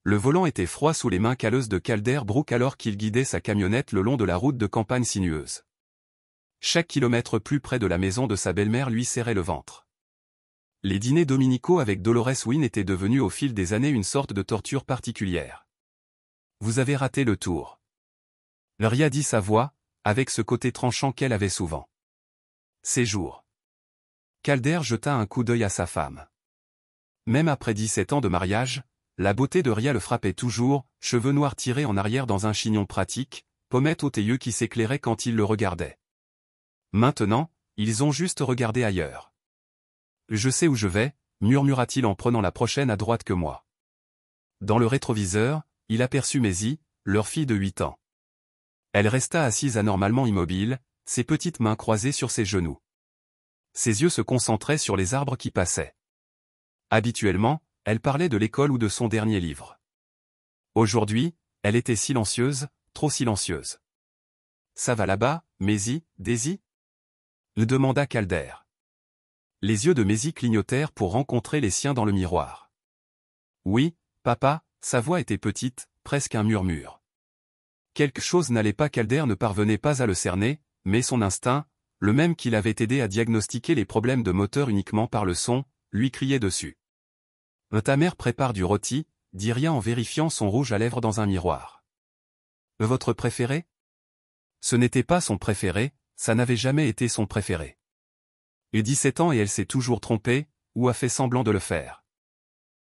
Le volant était froid sous les mains calleuses de Calder Brook alors qu'il guidait sa camionnette le long de la route de campagne sinueuse. Chaque kilomètre plus près de la maison de sa belle-mère lui serrait le ventre. Les dîners dominicaux avec Dolores Wynne étaient devenus au fil des années une sorte de torture particulière. Vous avez raté le tour. Ria dit sa voix, avec ce côté tranchant qu'elle avait souvent. Ces jours. Calder jeta un coup d'œil à sa femme. Même après 17 ans de mariage, la beauté de Ria le frappait toujours, cheveux noirs tirés en arrière dans un chignon pratique, pommettes aux yeux qui s'éclairaient quand il le regardait. Maintenant, ils ont juste regardé ailleurs. Je sais où je vais, murmura-t-il en prenant la prochaine à droite que moi. Dans le rétroviseur, il aperçut Maisie, leur fille de 8 ans. Elle resta assise anormalement immobile, ses petites mains croisées sur ses genoux. Ses yeux se concentraient sur les arbres qui passaient. Habituellement, elle parlait de l'école ou de son dernier livre. Aujourd'hui, elle était silencieuse, trop silencieuse. « Ça va là-bas, Maisie, Daisy ?» le demanda Calder. Les yeux de Maisie clignotèrent pour rencontrer les siens dans le miroir. « Oui, papa », sa voix était petite, presque un murmure. Quelque chose n'allait pas. Calder ne parvenait pas à le cerner, mais son instinct, le même qui l'avait aidé à diagnostiquer les problèmes de moteur uniquement par le son, lui criait dessus. « Ta mère prépare du rôti », dit Ria en vérifiant son rouge à lèvres dans un miroir. « Votre préféré ?» Ce n'était pas son préféré, ça n'avait jamais été son préféré. Il a 17 ans et elle s'est toujours trompée, ou a fait semblant de le faire.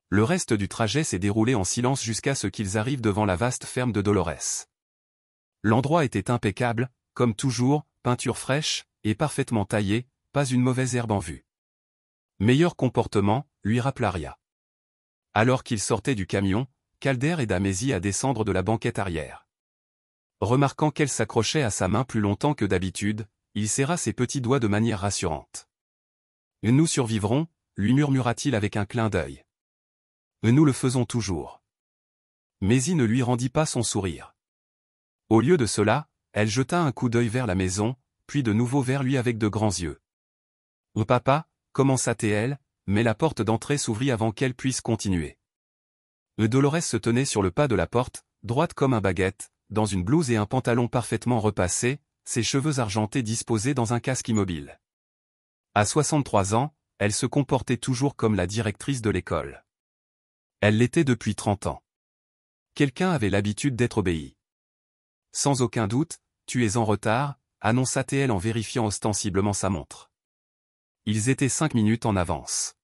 Le reste du trajet s'est déroulé en silence jusqu'à ce qu'ils arrivent devant la vaste ferme de Dolores. L'endroit était impeccable, comme toujours, peinture fraîche, et parfaitement taillée, pas une mauvaise herbe en vue. Meilleur comportement, lui rappela Ria. Alors qu'il sortait du camion, Calder aida Maisie à descendre de la banquette arrière. Remarquant qu'elle s'accrochait à sa main plus longtemps que d'habitude, il serra ses petits doigts de manière rassurante. « Nous survivrons », lui murmura-t-il avec un clin d'œil. « Nous le faisons toujours. » Maisie ne lui rendit pas son sourire. Au lieu de cela, elle jeta un coup d'œil vers la maison, puis de nouveau vers lui avec de grands yeux. « Oh papa », commença-t-elle, mais la porte d'entrée s'ouvrit avant qu'elle puisse continuer. Dolores se tenait sur le pas de la porte, droite comme un baguette, dans une blouse et un pantalon parfaitement repassés, ses cheveux argentés disposés dans un casque immobile. À 63 ans, elle se comportait toujours comme la directrice de l'école. Elle l'était depuis 30 ans. Quelqu'un avait l'habitude d'être obéi. Sans aucun doute, tu es en retard, annonça-t-elle en vérifiant ostensiblement sa montre. Ils étaient 5 minutes en avance.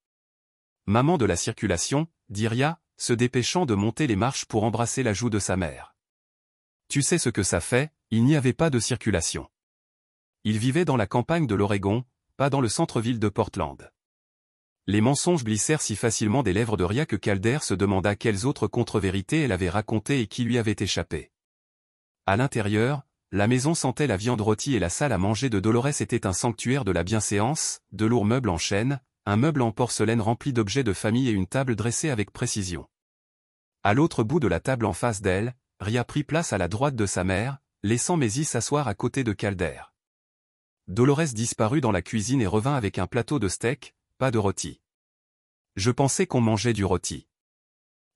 Maman de la circulation, dit Ria, se dépêchant de monter les marches pour embrasser la joue de sa mère. Tu sais ce que ça fait, il n'y avait pas de circulation. Ils vivaient dans la campagne de l'Oregon, pas dans le centre-ville de Portland. Les mensonges glissèrent si facilement des lèvres de Ria que Calder se demanda quelles autres contre-vérités elle avait racontées et qui lui avaient échappé. À l'intérieur, la maison sentait la viande rôtie et la salle à manger de Dolores était un sanctuaire de la bienséance, de lourds meubles en chêne, un meuble en porcelaine rempli d'objets de famille et une table dressée avec précision. À l'autre bout de la table en face d'elle, Ria prit place à la droite de sa mère, laissant Maisie s'asseoir à côté de Calder. Dolores disparut dans la cuisine et revint avec un plateau de steak, pas de rôti. Je pensais qu'on mangeait du rôti.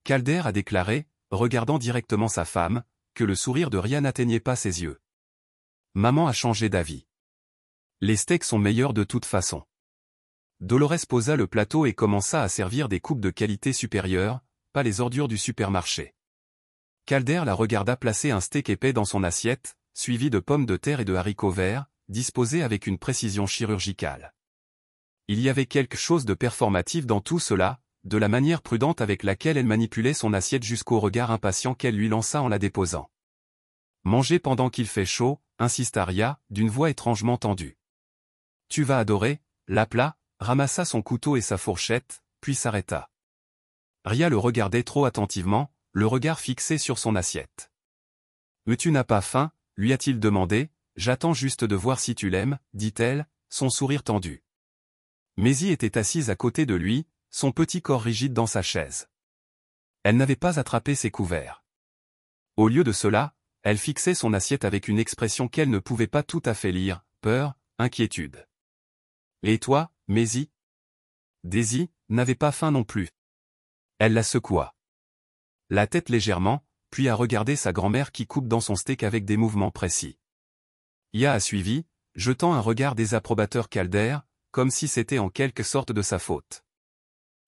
Calder a déclaré, regardant directement sa femme, que le sourire de Ria n'atteignait pas ses yeux. Maman a changé d'avis. Les steaks sont meilleurs de toute façon. Dolores posa le plateau et commença à servir des coupes de qualité supérieure, pas les ordures du supermarché. Calder la regarda placer un steak épais dans son assiette, suivi de pommes de terre et de haricots verts, disposés avec une précision chirurgicale. Il y avait quelque chose de performatif dans tout cela, de la manière prudente avec laquelle elle manipulait son assiette jusqu'au regard impatient qu'elle lui lança en la déposant. « Manger pendant qu'il fait chaud », insista Ria, d'une voix étrangement tendue. « Tu vas adorer », l'appela, ramassa son couteau et sa fourchette, puis s'arrêta. Ria le regardait trop attentivement, le regard fixé sur son assiette. « Tu n'as pas faim ?» lui a-t-il demandé. « J'attends juste de voir si tu l'aimes, » dit-elle, son sourire tendu. Maisie était assise à côté de lui, son petit corps rigide dans sa chaise. Elle n'avait pas attrapé ses couverts. Au lieu de cela, elle fixait son assiette avec une expression qu'elle ne pouvait pas tout à fait lire, peur, inquiétude. « Et toi, Maisie ?» Daisy n'avait pas faim non plus. Elle la secoua. la tête légèrement, puis a regardé sa grand-mère qui coupe dans son steak avec des mouvements précis. Ya a suivi, jetant un regard désapprobateur Calder, comme si c'était en quelque sorte de sa faute.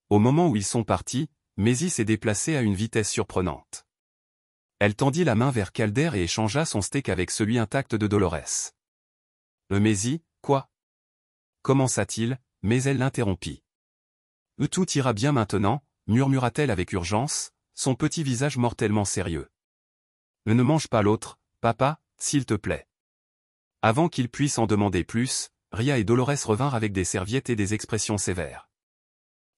Au moment où ils sont partis, Maisie s'est déplacée à une vitesse surprenante. Elle tendit la main vers Calder et échangea son steak avec celui intact de Dolores. Maisie, quoi? Commença-t-il, mais elle l'interrompit. Tout ira bien maintenant, murmura-t-elle avec urgence, son petit visage mortellement sérieux. Ne mange pas l'autre, papa, s'il te plaît. Avant qu'il puisse en demander plus, Ria et Dolores revinrent avec des serviettes et des expressions sévères.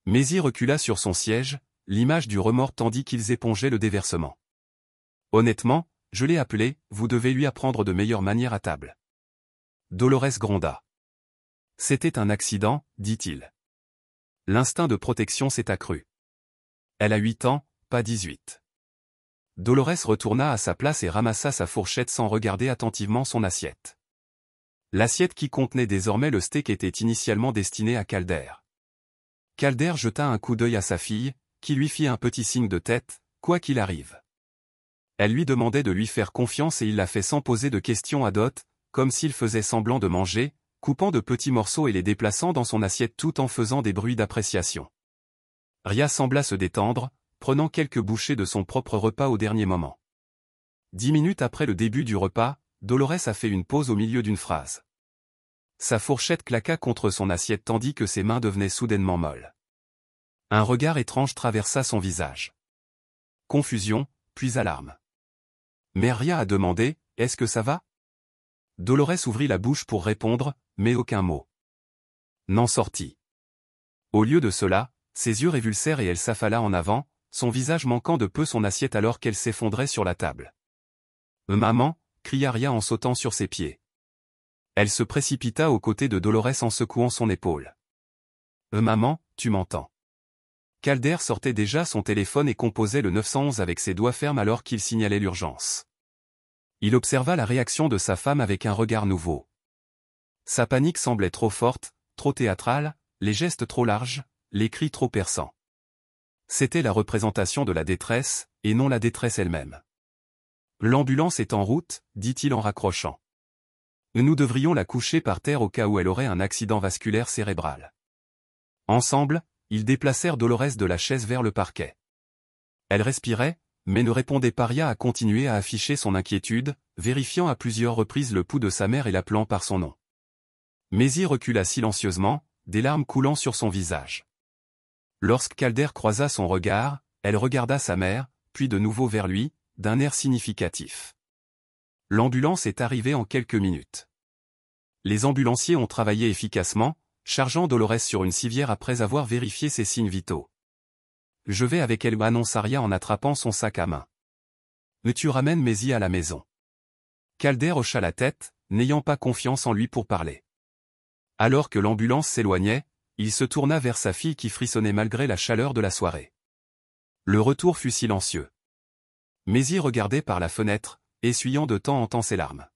Maisie recula sur son siège, l'image du remords tandis qu'ils épongeaient le déversement. Honnêtement, je l'ai appelé, vous devez lui apprendre de meilleures manières à table. Dolores gronda. C'était un accident, dit-il. L'instinct de protection s'est accru. Elle a 8 ans, pas 18. Dolores retourna à sa place et ramassa sa fourchette sans regarder attentivement son assiette. L'assiette qui contenait désormais le steak était initialement destinée à Calder. Calder jeta un coup d'œil à sa fille, qui lui fit un petit signe de tête, quoi qu'il arrive. Elle lui demandait de lui faire confiance et il l'a fait sans poser de questions à dot, comme s'il faisait semblant de manger, coupant de petits morceaux et les déplaçant dans son assiette tout en faisant des bruits d'appréciation. Ria sembla se détendre, prenant quelques bouchées de son propre repas au dernier moment. 10 minutes après le début du repas, Dolores a fait une pause au milieu d'une phrase. Sa fourchette claqua contre son assiette tandis que ses mains devenaient soudainement molles. Un regard étrange traversa son visage. Confusion, puis alarme. Mais Ria a demandé, « Est-ce que ça va ?» Dolores ouvrit la bouche pour répondre, mais aucun mot n'en sortit. Au lieu de cela, ses yeux révulsèrent et elle s'affala en avant, son visage manquant de peu son assiette alors qu'elle s'effondrait sur la table. « Maman !» cria Ria en sautant sur ses pieds. Elle se précipita aux côtés de Dolores en secouant son épaule. « Maman, tu m'entends ?» Calder sortait déjà son téléphone et composait le 911 avec ses doigts fermes alors qu'il signalait l'urgence. Il observa la réaction de sa femme avec un regard nouveau. Sa panique semblait trop forte, trop théâtrale, les gestes trop larges, les cris trop perçants. C'était la représentation de la détresse, et non la détresse elle-même. L'ambulance est en route, dit-il en raccrochant. Nous devrions la coucher par terre au cas où elle aurait un accident vasculaire cérébral. Ensemble, ils déplacèrent Dolores de la chaise vers le parquet. Elle respirait, mais ne répondait pas. Ria a continué à afficher son inquiétude, vérifiant à plusieurs reprises le pouls de sa mère et l'appelant par son nom. Maisie recula silencieusement, des larmes coulant sur son visage. Lorsque Calder croisa son regard, elle regarda sa mère, puis de nouveau vers lui, d'un air significatif. L'ambulance est arrivée en quelques minutes. Les ambulanciers ont travaillé efficacement, chargeant Dolores sur une civière après avoir vérifié ses signes vitaux. « Je vais avec elle » annonça Ria en attrapant son sac à main. « Tu ramènes Maisie à la maison. » Calder hocha la tête, n'ayant pas confiance en lui pour parler. Alors que l'ambulance s'éloignait, il se tourna vers sa fille qui frissonnait malgré la chaleur de la soirée. Le retour fut silencieux. Maisie regardait par la fenêtre, essuyant de temps en temps ses larmes.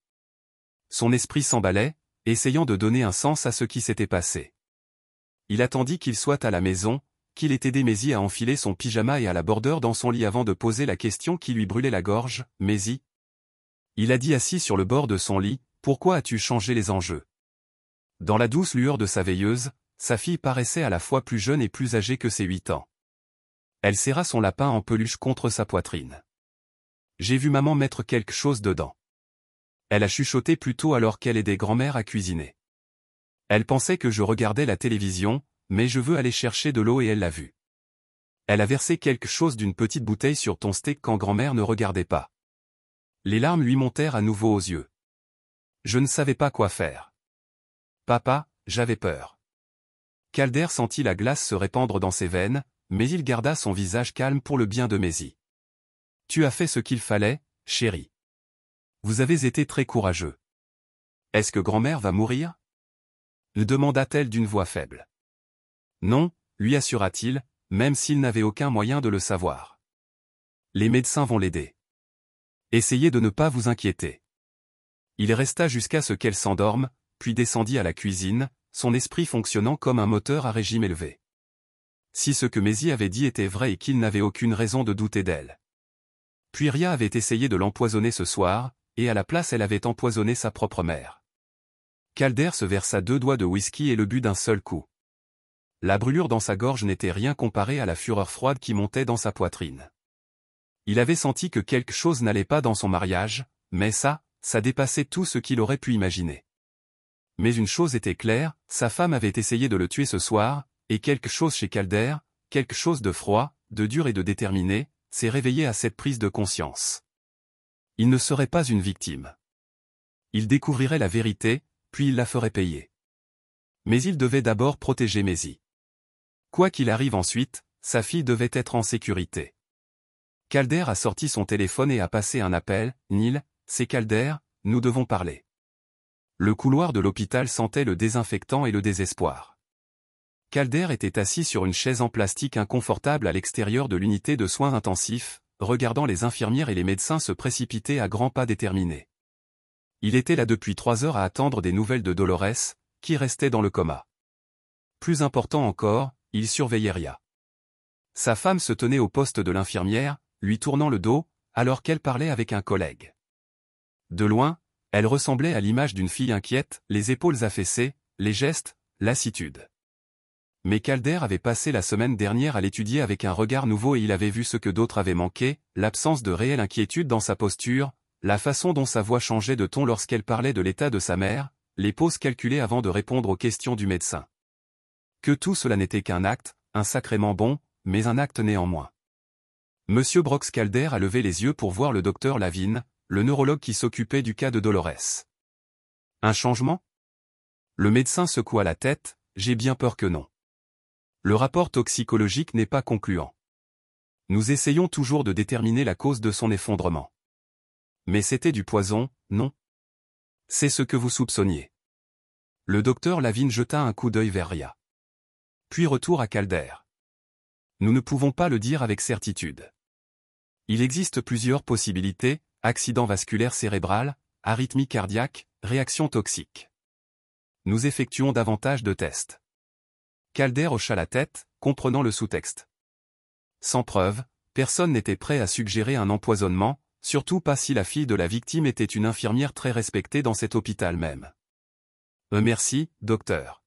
Son esprit s'emballait, essayant de donner un sens à ce qui s'était passé. Il attendit qu'il soit à la maison, qu'il ait aidé Maisie à enfiler son pyjama et à la border dans son lit avant de poser la question qui lui brûlait la gorge, « Maisie ?» Il a dit assis sur le bord de son lit, « Pourquoi as-tu changé les enjeux ?» Dans la douce lueur de sa veilleuse, sa fille paraissait à la fois plus jeune et plus âgée que ses 8 ans. Elle serra son lapin en peluche contre sa poitrine. « J'ai vu maman mettre quelque chose dedans. » Elle a chuchoté plus tôt alors qu'elle aidait grand-mère à cuisiner. Elle pensait que je regardais la télévision, mais je veux aller chercher de l'eau et elle l'a vu. Elle a versé quelque chose d'une petite bouteille sur ton steak quand grand-mère ne regardait pas. Les larmes lui montèrent à nouveau aux yeux. Je ne savais pas quoi faire. Papa, j'avais peur. Calder sentit la glace se répandre dans ses veines, mais il garda son visage calme pour le bien de Maisie. Tu as fait ce qu'il fallait, chérie. Vous avez été très courageux. Est-ce que grand-mère va mourir ? Demanda-t-elle d'une voix faible. Non, lui assura-t-il, même s'il n'avait aucun moyen de le savoir. Les médecins vont l'aider. Essayez de ne pas vous inquiéter. Il resta jusqu'à ce qu'elle s'endorme, puis descendit à la cuisine, son esprit fonctionnant comme un moteur à régime élevé. Si ce que Maisie avait dit était vrai et qu'il n'avait aucune raison de douter d'elle. Puis Ria avait essayé de l'empoisonner ce soir, et à la place elle avait empoisonné sa propre mère. Calder se versa 2 doigts de whisky et le but d'un seul coup. La brûlure dans sa gorge n'était rien comparée à la fureur froide qui montait dans sa poitrine. Il avait senti que quelque chose n'allait pas dans son mariage, mais ça dépassait tout ce qu'il aurait pu imaginer. Mais une chose était claire, sa femme avait essayé de le tuer ce soir, et quelque chose chez Calder, quelque chose de froid, de dur et de déterminé, s'est réveillé à cette prise de conscience. Il ne serait pas une victime. Il découvrirait la vérité, puis il la ferait payer. Mais il devait d'abord protéger Maisie. Quoi qu'il arrive ensuite, sa fille devait être en sécurité. Calder a sorti son téléphone et a passé un appel. « Neil, c'est Calder, nous devons parler. » Le couloir de l'hôpital sentait le désinfectant et le désespoir. Calder était assis sur une chaise en plastique inconfortable à l'extérieur de l'unité de soins intensifs, regardant les infirmières et les médecins se précipiter à grands pas déterminés. Il était là depuis 3 heures à attendre des nouvelles de Dolores, qui restait dans le coma. Plus important encore, il surveillait Ria. Sa femme se tenait au poste de l'infirmière, lui tournant le dos, alors qu'elle parlait avec un collègue. De loin, elle ressemblait à l'image d'une fille inquiète, les épaules affaissées, les gestes, lassitude. Mais Calder avait passé la semaine dernière à l'étudier avec un regard nouveau et il avait vu ce que d'autres avaient manqué, l'absence de réelle inquiétude dans sa posture, la façon dont sa voix changeait de ton lorsqu'elle parlait de l'état de sa mère, les pauses calculées avant de répondre aux questions du médecin. Que tout cela n'était qu'un acte, un sacrément bon, mais un acte néanmoins. Monsieur Brox Calder a levé les yeux pour voir le docteur Lavigne, le neurologue qui s'occupait du cas de Dolores. Un changement? Le médecin secoua la tête, j'ai bien peur que non. Le rapport toxicologique n'est pas concluant. Nous essayons toujours de déterminer la cause de son effondrement. Mais c'était du poison, non? C'est ce que vous soupçonniez. Le docteur Lavigne jeta un coup d'œil vers Ria. Puis retour à Calder. Nous ne pouvons pas le dire avec certitude. Il existe plusieurs possibilités, accident vasculaire cérébral, arythmie cardiaque, réaction toxique. Nous effectuons davantage de tests. Calder hocha la tête, comprenant le sous-texte. Sans preuve, personne n'était prêt à suggérer un empoisonnement, surtout pas si la fille de la victime était une infirmière très respectée dans cet hôpital même. Merci, docteur.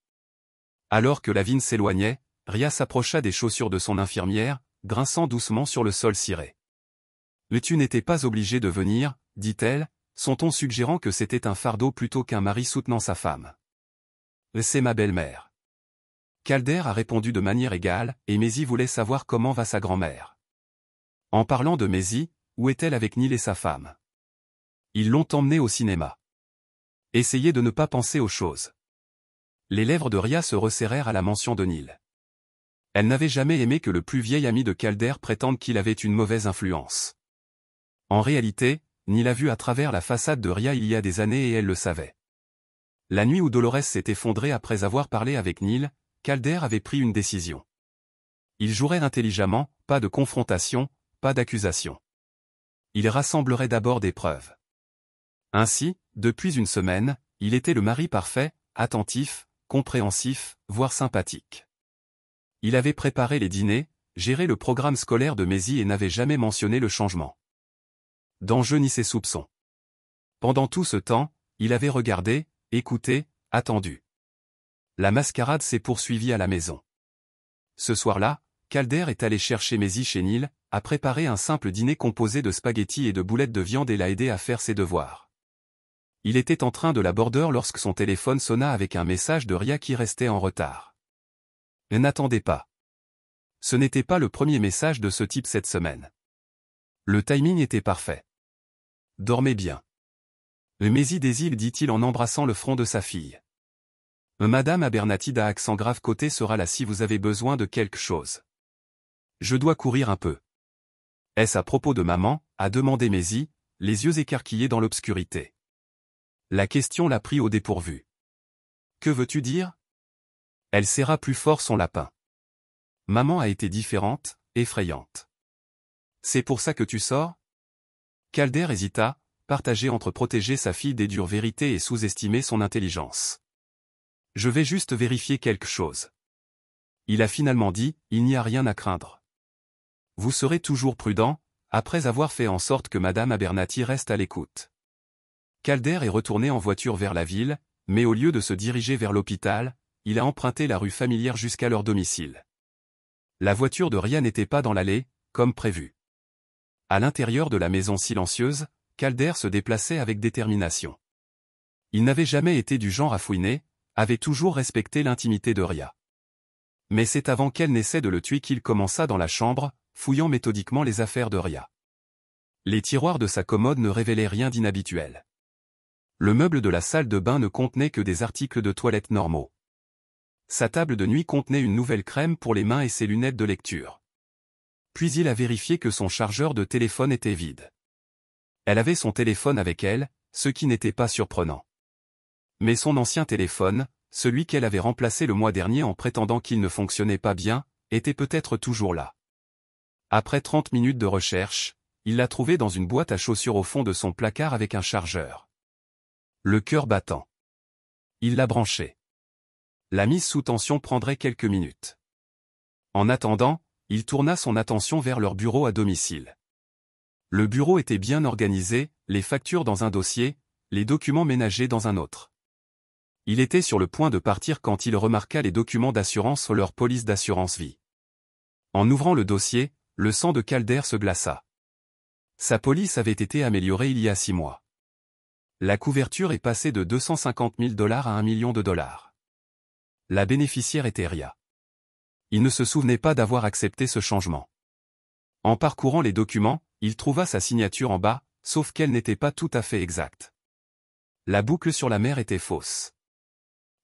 Alors que Lavigne s'éloignait, Ria s'approcha des chaussures de son infirmière, grinçant doucement sur le sol ciré. « Tu n'étais pas obligé de venir, dit-elle, son ton suggérant que c'était un fardeau plutôt qu'un mari soutenant sa femme. C'est ma belle-mère. Calder a répondu de manière égale, et Maisie voulait savoir comment va sa grand-mère. En parlant de Maisie, où est-elle avec Neil et sa femme? Ils l'ont emmenée au cinéma. Essayez de ne pas penser aux choses. Les lèvres de Ria se resserrèrent à la mention de Neil. Elle n'avait jamais aimé que le plus vieil ami de Calder prétende qu'il avait une mauvaise influence. En réalité, Neil l'a vu à travers la façade de Ria il y a des années et elle le savait. La nuit où Dolores s'est effondrée après avoir parlé avec Neil, Calder avait pris une décision. Il jouerait intelligemment, pas de confrontation, pas d'accusation. Il rassemblerait d'abord des preuves. Ainsi, depuis une semaine, il était le mari parfait, attentif, compréhensif, voire sympathique. Il avait préparé les dîners, géré le programme scolaire de Maisie et n'avait jamais mentionné le changement d'enjeu ni ses soupçons. Pendant tout ce temps, il avait regardé, écouté, attendu. La mascarade s'est poursuivie à la maison. Ce soir-là, Calder est allé chercher Maisie chez Neil, a préparé un simple dîner composé de spaghettis et de boulettes de viande et l'a aidé à faire ses devoirs. Il était en train de la border lorsque son téléphone sonna avec un message de Ria qui restait en retard. N'attendez pas. Ce n'était pas le premier message de ce type cette semaine. Le timing était parfait. Dormez bien. Maisie des îles, dit-il en embrassant le front de sa fille. Madame Abernathy d'un accent grave côté sera là si vous avez besoin de quelque chose. Je dois courir un peu. Est-ce à propos de maman, a demandé Maisie, les yeux écarquillés dans l'obscurité. La question l'a pris au dépourvu. Que veux-tu dire? Elle serra plus fort son lapin. Maman a été différente, effrayante. C'est pour ça que tu sors? Calder hésita, partagé entre protéger sa fille des dures vérités et sous-estimer son intelligence. Je vais juste vérifier quelque chose. Il a finalement dit, il n'y a rien à craindre. Vous serez toujours prudent, après avoir fait en sorte que Madame Abernathy reste à l'écoute. Calder est retourné en voiture vers la ville, mais au lieu de se diriger vers l'hôpital, il a emprunté la rue familière jusqu'à leur domicile. La voiture de Ria n'était pas dans l'allée, comme prévu. À l'intérieur de la maison silencieuse, Calder se déplaçait avec détermination. Il n'avait jamais été du genre à fouiner, avait toujours respecté l'intimité de Ria. Mais c'est avant qu'elle n'essaie de le tuer qu'il commença dans la chambre, fouillant méthodiquement les affaires de Ria. Les tiroirs de sa commode ne révélaient rien d'inhabituel. Le meuble de la salle de bain ne contenait que des articles de toilette normaux. Sa table de nuit contenait une nouvelle crème pour les mains et ses lunettes de lecture. Puis il a vérifié que son chargeur de téléphone était vide. Elle avait son téléphone avec elle, ce qui n'était pas surprenant. Mais son ancien téléphone, celui qu'elle avait remplacé le mois dernier en prétendant qu'il ne fonctionnait pas bien, était peut-être toujours là. Après 30 minutes de recherche, il l'a trouvé dans une boîte à chaussures au fond de son placard avec un chargeur. Le cœur battant. Il l'a branché. La mise sous tension prendrait quelques minutes. En attendant, il tourna son attention vers leur bureau à domicile. Le bureau était bien organisé, les factures dans un dossier, les documents ménagers dans un autre. Il était sur le point de partir quand il remarqua les documents d'assurance sur leur police d'assurance vie. En ouvrant le dossier, le sang de Calder se glaça. Sa police avait été améliorée il y a 6 mois. La couverture est passée de 250 000 $ à 1 million de dollars. La bénéficiaire était Ria. Il ne se souvenait pas d'avoir accepté ce changement. En parcourant les documents, il trouva sa signature en bas, sauf qu'elle n'était pas tout à fait exacte. La boucle sur la mère était fausse.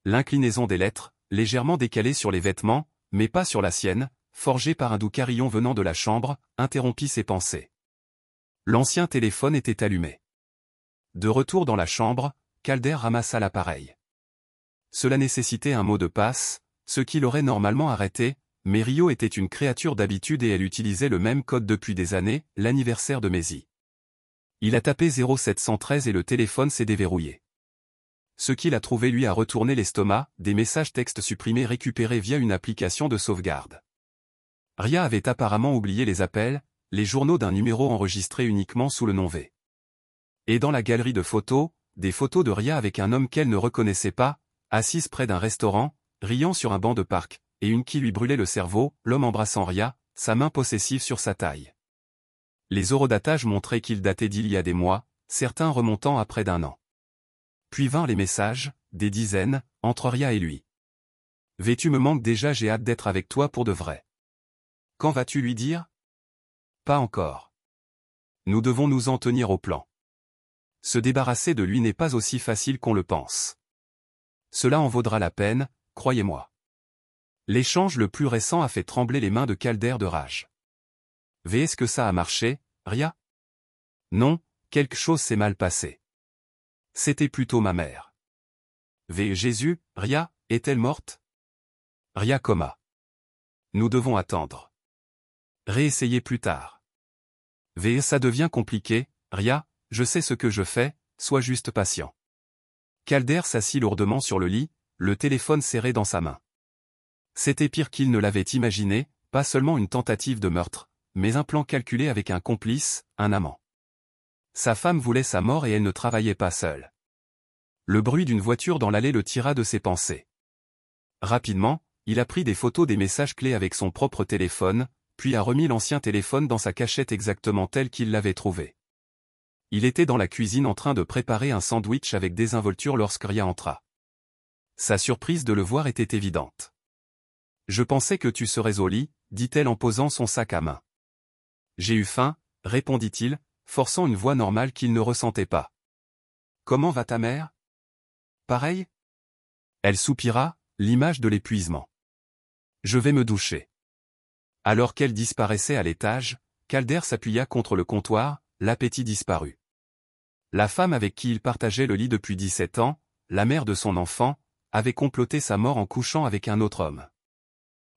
L'inclinaison des lettres, légèrement décalée sur les vêtements, mais pas sur la sienne, forgée par un doux carillon venant de la chambre, interrompit ses pensées. L'ancien téléphone était allumé. De retour dans la chambre, Calder ramassa l'appareil. Cela nécessitait un mot de passe, ce qui l'aurait normalement arrêté, mais Rio était une créature d'habitude et elle utilisait le même code depuis des années, l'anniversaire de Maisie. Il a tapé 0713 et le téléphone s'est déverrouillé. Ce qu'il a trouvé lui a retourné l'estomac, des messages textes supprimés récupérés via une application de sauvegarde. Ria avait apparemment oublié les appels, les journaux d'un numéro enregistré uniquement sous le nom V. Et dans la galerie de photos, des photos de Ria avec un homme qu'elle ne reconnaissait pas, assise près d'un restaurant, riant sur un banc de parc, et une qui lui brûlait le cerveau, l'homme embrassant Ria, sa main possessive sur sa taille. Les horodatages montraient qu'il datait d'il y a des mois, certains remontant à près d'1 an. Puis vinrent les messages, des dizaines, entre Ria et lui. « V, tu me manques déjà, j'ai hâte d'être avec toi pour de vrai. Quand vas-tu lui dire ? Pas encore. Nous devons nous en tenir au plan. Se débarrasser de lui n'est pas aussi facile qu'on le pense. Cela en vaudra la peine, croyez-moi. » L'échange le plus récent a fait trembler les mains de Calder de rage. « V, est-ce que ça a marché, Ria ? » Non, quelque chose s'est mal passé. C'était plutôt ma mère. « V, Jésus, Ria, est-elle morte ? » Ria coma. Nous devons attendre. Réessayer plus tard. V, ça devient compliqué, Ria, je sais ce que je fais, sois juste patient. Calder s'assit lourdement sur le lit, le téléphone serré dans sa main. C'était pire qu'il ne l'avait imaginé, pas seulement une tentative de meurtre, mais un plan calculé avec un complice, un amant. Sa femme voulait sa mort et elle ne travaillait pas seule. Le bruit d'une voiture dans l'allée le tira de ses pensées. Rapidement, il a pris des photos des messages clés avec son propre téléphone, puis a remis l'ancien téléphone dans sa cachette exactement telle qu'il l'avait trouvé. Il était dans la cuisine en train de préparer un sandwich avec désinvolture lorsque Ria entra. Sa surprise de le voir était évidente. « Je pensais que tu serais au lit, » dit-elle en posant son sac à main. « J'ai eu faim, » répondit-il, forçant une voix normale qu'il ne ressentait pas. « Comment va ta mère ? Pareil ? » Elle soupira, l'image de l'épuisement. « Je vais me doucher. » Alors qu'elle disparaissait à l'étage, Calder s'appuya contre le comptoir, l'appétit disparut. La femme avec qui il partageait le lit depuis 17 ans, la mère de son enfant, avait comploté sa mort en couchant avec un autre homme.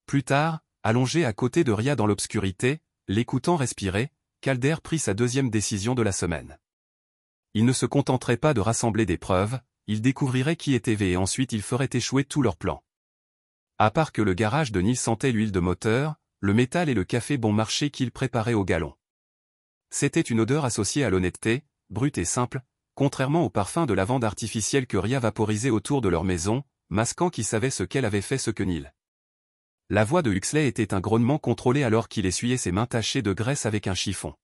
Plus tard, allongé à côté de Ria dans l'obscurité, l'écoutant respirer, Calder prit sa deuxième décision de la semaine. Il ne se contenterait pas de rassembler des preuves, il découvrirait qui était V et ensuite il ferait échouer tout leur plan. À part que le garage de Neil sentait l'huile de moteur, le métal et le café bon marché qu'il préparait au galon. C'était une odeur associée à l'honnêteté, brute et simple, contrairement au parfum de lavande artificielle que Ria vaporisait autour de leur maison, masquant qui savait ce qu'elle avait fait ce que Neil. La voix de Huxley était un grognement contrôlé alors qu'il essuyait ses mains tachées de graisse avec un chiffon.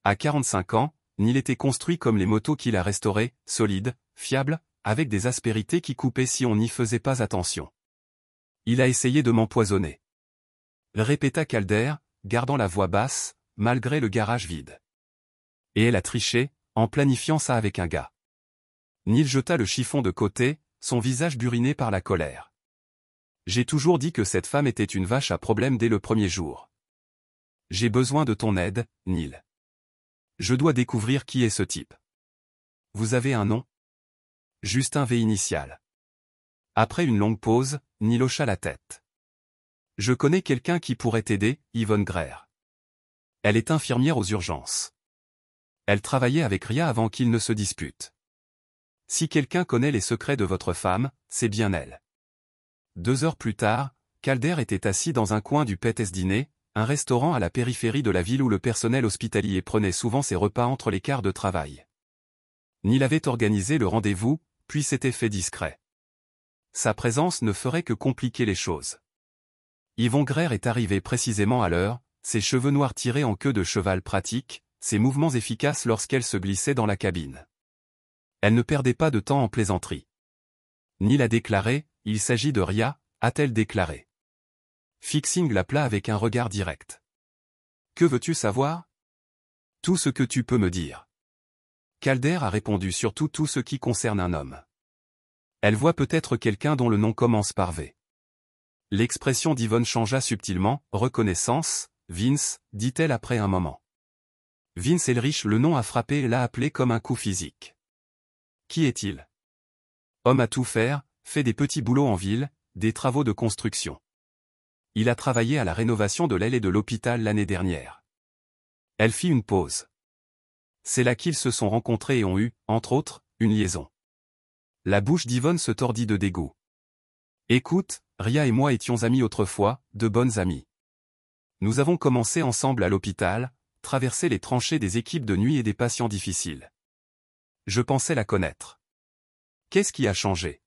À 45 ans, Neil était construit comme les motos qu'il a restaurées, solide, fiable, avec des aspérités qui coupaient si on n'y faisait pas attention. Il a essayé de m'empoisonner. Répéta Calder, gardant la voix basse, malgré le garage vide. Et elle a triché, en planifiant ça avec un gars. Neil jeta le chiffon de côté, son visage buriné par la colère. J'ai toujours dit que cette femme était une vache à problème dès le premier jour. J'ai besoin de ton aide, Neil. Je dois découvrir qui est ce type. Vous avez un nom? Juste un V initial. Après une longue pause, Neil hocha la tête. Je connais quelqu'un qui pourrait t'aider, Yvonne Greer. Elle est infirmière aux urgences. Elle travaillait avec Ria avant qu'ils ne se disputent. Si quelqu'un connaît les secrets de votre femme, c'est bien elle. 2 heures plus tard, Calder était assis dans un coin du Pet's Dîner, un restaurant à la périphérie de la ville où le personnel hospitalier prenait souvent ses repas entre les quarts de travail. Neil avait organisé le rendez-vous, puis s'était fait discret. Sa présence ne ferait que compliquer les choses. Yvonne Greer est arrivée précisément à l'heure, ses cheveux noirs tirés en queue de cheval pratique, ses mouvements efficaces lorsqu'elle se glissait dans la cabine. Elle ne perdait pas de temps en plaisanterie. Neil a déclaré, il s'agit de Ria, a-t-elle déclaré. Fixing l'appela avec un regard direct. Que veux-tu savoir? Tout ce que tu peux me dire. Calder a répondu surtout tout ce qui concerne un homme. Elle voit peut-être quelqu'un dont le nom commence par V. L'expression d'Yvonne changea subtilement, reconnaissance, Vince, dit-elle après un moment. Vince Elrich, le nom a frappé et l'a appelé comme un coup physique. Qui est-il? Homme à tout faire, fait des petits boulots en ville, des travaux de construction. Il a travaillé à la rénovation de l'aile et de l'hôpital l'année dernière. Elle fit une pause. C'est là qu'ils se sont rencontrés et ont eu, entre autres, une liaison. La bouche d'Yvonne se tordit de dégoût. Écoute, Ria et moi étions amis autrefois, de bonnes amies. Nous avons commencé ensemble à l'hôpital, traversé les tranchées des équipes de nuit et des patients difficiles. Je pensais la connaître. Qu'est-ce qui a changé?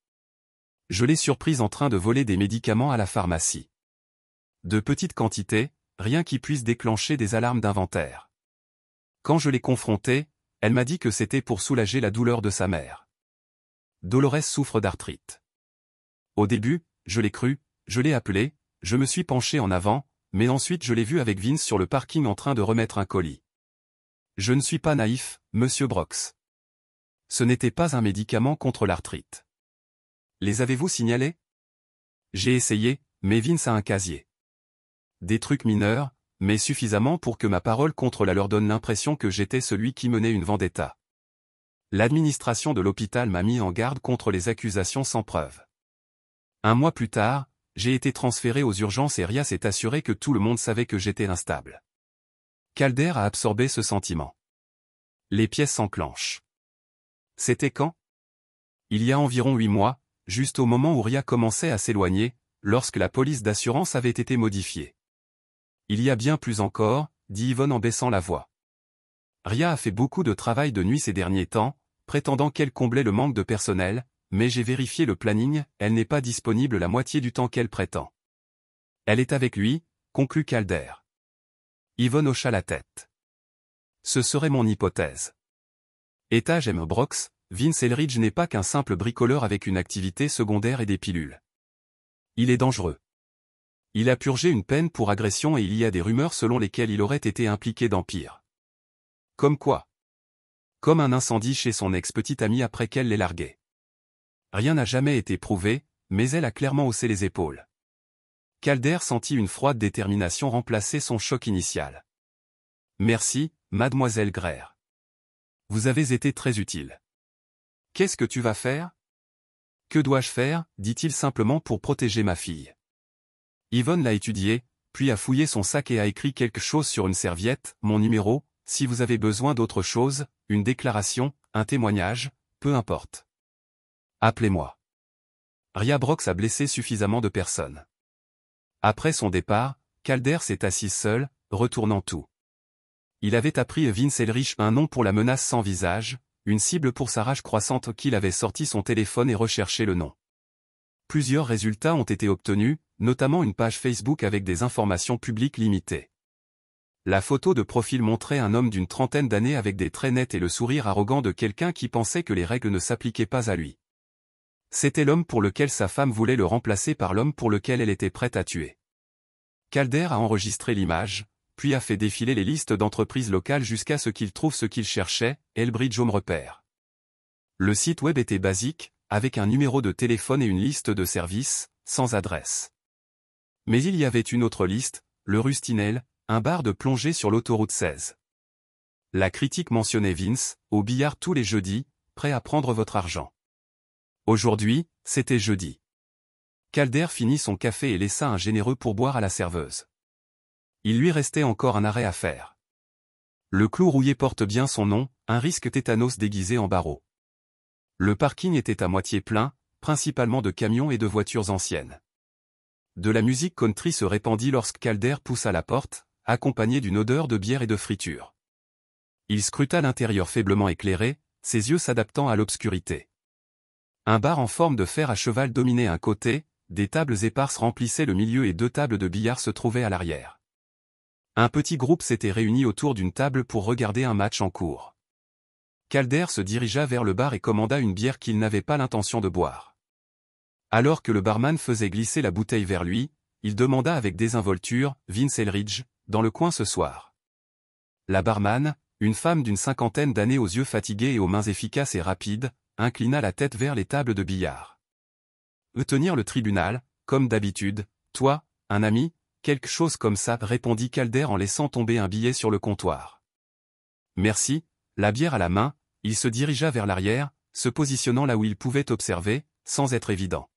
Je l'ai surprise en train de voler des médicaments à la pharmacie. De petites quantités, rien qui puisse déclencher des alarmes d'inventaire. Quand je l'ai confrontée, elle m'a dit que c'était pour soulager la douleur de sa mère. Dolores souffre d'arthrite. Au début, je l'ai cru, je l'ai appelé, je me suis penché en avant, mais ensuite je l'ai vu avec Vince sur le parking en train de remettre un colis. Je ne suis pas naïf, Monsieur Brox. Ce n'était pas un médicament contre l'arthrite. Les avez-vous signalés? J'ai essayé, mais Vince a un casier. Des trucs mineurs, mais suffisamment pour que ma parole contre la leur donne l'impression que j'étais celui qui menait une vendetta. L'administration de l'hôpital m'a mis en garde contre les accusations sans preuve. 1 mois plus tard, j'ai été transféré aux urgences et Ria s'est assuré que tout le monde savait que j'étais instable. Calder a absorbé ce sentiment. Les pièces s'enclenchent. C'était quand? Il y a environ 8 mois, juste au moment où Ria commençait à s'éloigner, lorsque la police d'assurance avait été modifiée. Il y a bien plus encore, dit Yvonne en baissant la voix. Ria a fait beaucoup de travail de nuit ces derniers temps, prétendant qu'elle comblait le manque de personnel, mais j'ai vérifié le planning, elle n'est pas disponible la moitié du temps qu'elle prétend. Elle est avec lui, conclut Calder. Yvonne hocha la tête. Ce serait mon hypothèse. Étage M. Brox, Vince Elridge n'est pas qu'un simple bricoleur avec une activité secondaire et des pilules. Il est dangereux. Il a purgé une peine pour agression et il y a des rumeurs selon lesquelles il aurait été impliqué dans pire. Comme quoi? Comme un incendie chez son ex-petite amie après qu'elle l'ait largué. Rien n'a jamais été prouvé, mais elle a clairement haussé les épaules. Calder sentit une froide détermination remplacer son choc initial. Merci, mademoiselle Greer. Vous avez été très utile. Qu'est-ce que tu vas faire? Que dois-je faire, dit-il simplement pour protéger ma fille. Yvonne l'a étudié, puis a fouillé son sac et a écrit quelque chose sur une serviette, mon numéro, si vous avez besoin d'autre chose, une déclaration, un témoignage, peu importe. Appelez-moi. Ria Brox a blessé suffisamment de personnes. Après son départ, Calder s'est assis seul, retournant tout. Il avait appris Vince Elrich un nom pour la menace sans visage, une cible pour sa rage croissante qu'il avait sorti son téléphone et recherché le nom. Plusieurs résultats ont été obtenus, notamment une page Facebook avec des informations publiques limitées. La photo de profil montrait un homme d'une trentaine d'années avec des traits nets et le sourire arrogant de quelqu'un qui pensait que les règles ne s'appliquaient pas à lui. C'était l'homme pour lequel sa femme voulait le remplacer par l'homme pour lequel elle était prête à tuer. Calder a enregistré l'image, puis a fait défiler les listes d'entreprises locales jusqu'à ce qu'il trouve ce qu'il cherchait, Elbridge Home Repair. Le site web était basique, avec un numéro de téléphone et une liste de services, sans adresse. Mais il y avait une autre liste, le Rustinel, un bar de plongée sur l'autoroute 16. La critique mentionnait Vince, au billard tous les jeudis, prêt à prendre votre argent. Aujourd'hui, c'était jeudi. Calder finit son café et laissa un généreux pourboire à la serveuse. Il lui restait encore un arrêt à faire. Le clou rouillé porte bien son nom, un risque tétanos déguisé en barreau. Le parking était à moitié plein, principalement de camions et de voitures anciennes. De la musique country se répandit lorsque Calder poussa la porte, accompagné d'une odeur de bière et de friture. Il scruta l'intérieur faiblement éclairé, ses yeux s'adaptant à l'obscurité. Un bar en forme de fer à cheval dominait un côté, des tables éparses remplissaient le milieu et 2 tables de billard se trouvaient à l'arrière. Un petit groupe s'était réuni autour d'une table pour regarder un match en cours. Calder se dirigea vers le bar et commanda une bière qu'il n'avait pas l'intention de boire. Alors que le barman faisait glisser la bouteille vers lui, il demanda avec désinvolture, « Vince Elridge, dans le coin ce soir ?» La barman, une femme d'une cinquantaine d'années aux yeux fatigués et aux mains efficaces et rapides, inclina la tête vers les tables de billard. « Tenir le tribunal, comme d'habitude, toi, un ami, quelque chose comme ça, » répondit Calder en laissant tomber un billet sur le comptoir. « Merci », la bière à la main, il se dirigea vers l'arrière, se positionnant là où il pouvait observer, sans être évident.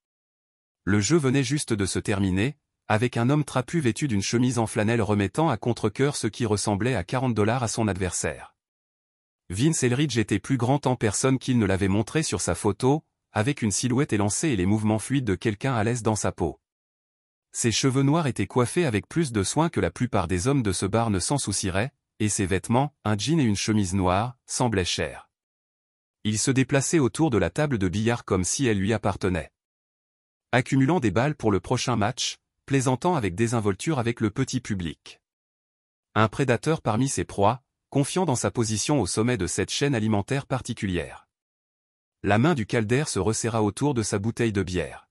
Le jeu venait juste de se terminer, avec un homme trapu vêtu d'une chemise en flanelle remettant à contre-cœur ce qui ressemblait à $40 à son adversaire. Vince Elridge était plus grand en personne qu'il ne l'avait montré sur sa photo, avec une silhouette élancée et les mouvements fluides de quelqu'un à l'aise dans sa peau. Ses cheveux noirs étaient coiffés avec plus de soin que la plupart des hommes de ce bar ne s'en soucieraient, et ses vêtements, un jean et une chemise noire, semblaient chers. Il se déplaçait autour de la table de billard comme si elle lui appartenait. Accumulant des balles pour le prochain match, plaisantant avec désinvolture avec le petit public. Un prédateur parmi ses proies, confiant dans sa position au sommet de cette chaîne alimentaire particulière. La main du Calder se resserra autour de sa bouteille de bière.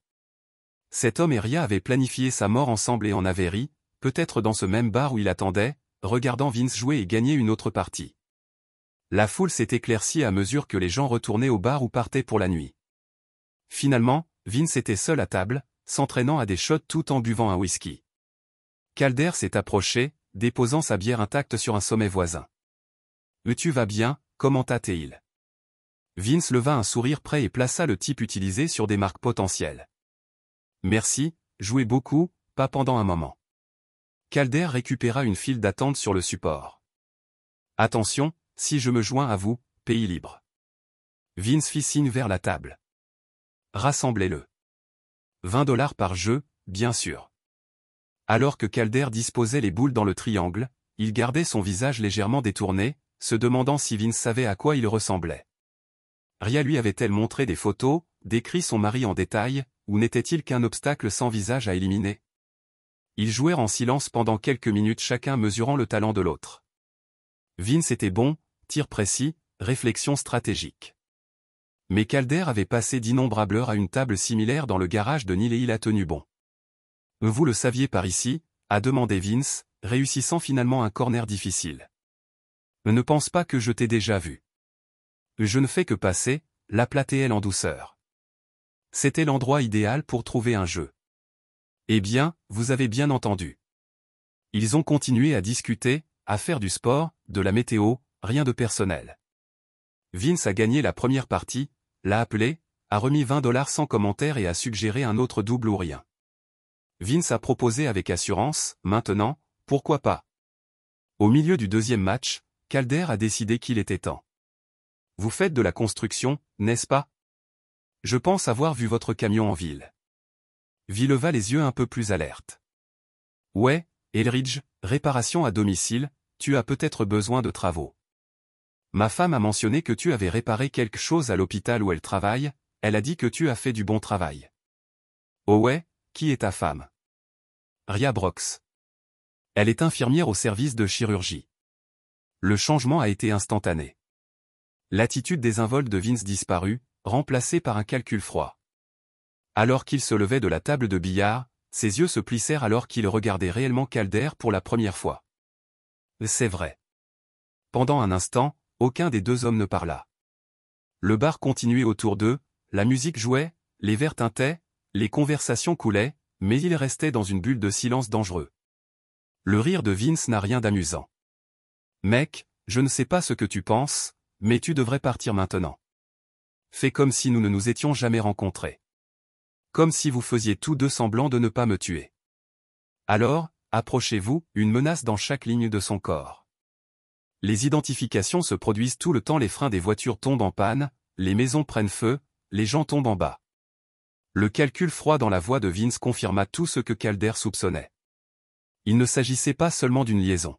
Cet homme et Ria avaient planifié sa mort ensemble et en avaient ri, peut-être dans ce même bar où il attendait, regardant Vince jouer et gagner une autre partie. La foule s'est éclaircie à mesure que les gens retournaient au bar ou partaient pour la nuit. Finalement, Vince était seul à table, s'entraînant à des shots tout en buvant un whisky. Calder s'est approché, déposant sa bière intacte sur un sommet voisin. « Tu vas bien » commenta-t-il. Vince leva un sourire prêt et plaça le type utilisé sur des marques potentielles. « Merci, jouez beaucoup, pas pendant un moment. » Calder récupéra une file d'attente sur le support. « Attention, si je me joins à vous, pays libre. » Vince fit signe vers la table. « Rassemblez-le. $20 par jeu, bien sûr. » Alors que Calder disposait les boules dans le triangle, il gardait son visage légèrement détourné, se demandant si Vince savait à quoi il ressemblait. Ria lui avait-elle montré des photos, décrit son mari en détail, ou n'était-il qu'un obstacle sans visage à éliminer? Ils jouèrent en silence pendant quelques minutes chacun mesurant le talent de l'autre. Vince était bon, tir précis, réflexion stratégique. Mais Calder avait passé d'innombrables heures à une table similaire dans le garage de Neil et il a tenu bon. « Vous le saviez par ici ?» a demandé Vince, réussissant finalement un corner difficile. « Ne pense pas que je t'ai déjà vu. » « Je ne fais que passer » l'appela-t-elle en douceur. C'était l'endroit idéal pour trouver un jeu. « Eh bien, vous avez bien entendu. » Ils ont continué à discuter, à faire du sport, de la météo, rien de personnel. Vince a gagné la première partie, l'a appelé, a remis $20 sans commentaire et a suggéré un autre double ou rien. Vince a proposé avec assurance, maintenant, pourquoi pas. Au milieu du deuxième match, Calder a décidé qu'il était temps. « Vous faites de la construction, n'est-ce pas? Je pense avoir vu votre camion en ville. » Vi leva les yeux un peu plus alerte. « Ouais, Elridge, réparation à domicile, tu as peut-être besoin de travaux. Ma femme a mentionné que tu avais réparé quelque chose à l'hôpital où elle travaille, elle a dit que tu as fait du bon travail. Oh ouais, qui est ta femme? Ria Brox. Elle est infirmière au service de chirurgie. Le changement a été instantané. L'attitude désinvolte de Vince disparut, remplacée par un calcul froid. Alors qu'il se levait de la table de billard, ses yeux se plissèrent alors qu'il regardait réellement Calder pour la première fois. C'est vrai. Pendant un instant, aucun des deux hommes ne parla. Le bar continuait autour d'eux, la musique jouait, les verres tintaient, les conversations coulaient, mais ils restaient dans une bulle de silence dangereux. Le rire de Vince n'a rien d'amusant. Mec, je ne sais pas ce que tu penses, mais tu devrais partir maintenant. Fais comme si nous ne nous étions jamais rencontrés. Comme si vous faisiez tous deux semblant de ne pas me tuer. Alors, approchez-vous, une menace dans chaque ligne de son corps. Les identifications se produisent tout le temps, les freins des voitures tombent en panne, les maisons prennent feu, les gens tombent en bas. Le calcul froid dans la voix de Vince confirma tout ce que Calder soupçonnait. Il ne s'agissait pas seulement d'une liaison.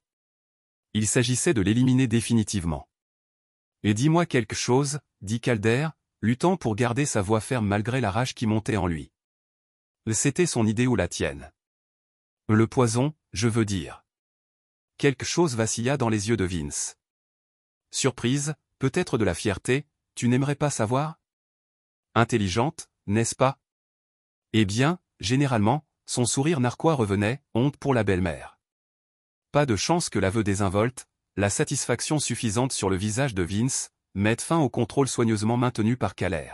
Il s'agissait de l'éliminer définitivement. Et dis-moi quelque chose, dit Calder, luttant pour garder sa voix ferme malgré la rage qui montait en lui. C'était son idée ou la tienne? Le poison, je veux dire. Quelque chose vacilla dans les yeux de Vince. Surprise, peut-être de la fierté, tu n'aimerais pas savoir? Intelligente, n'est-ce pas? Eh bien, généralement, son sourire narquois revenait, honte pour la belle-mère. Pas de chance que l'aveu désinvolte, la satisfaction suffisante sur le visage de Vince, mette fin au contrôle soigneusement maintenu par Calder.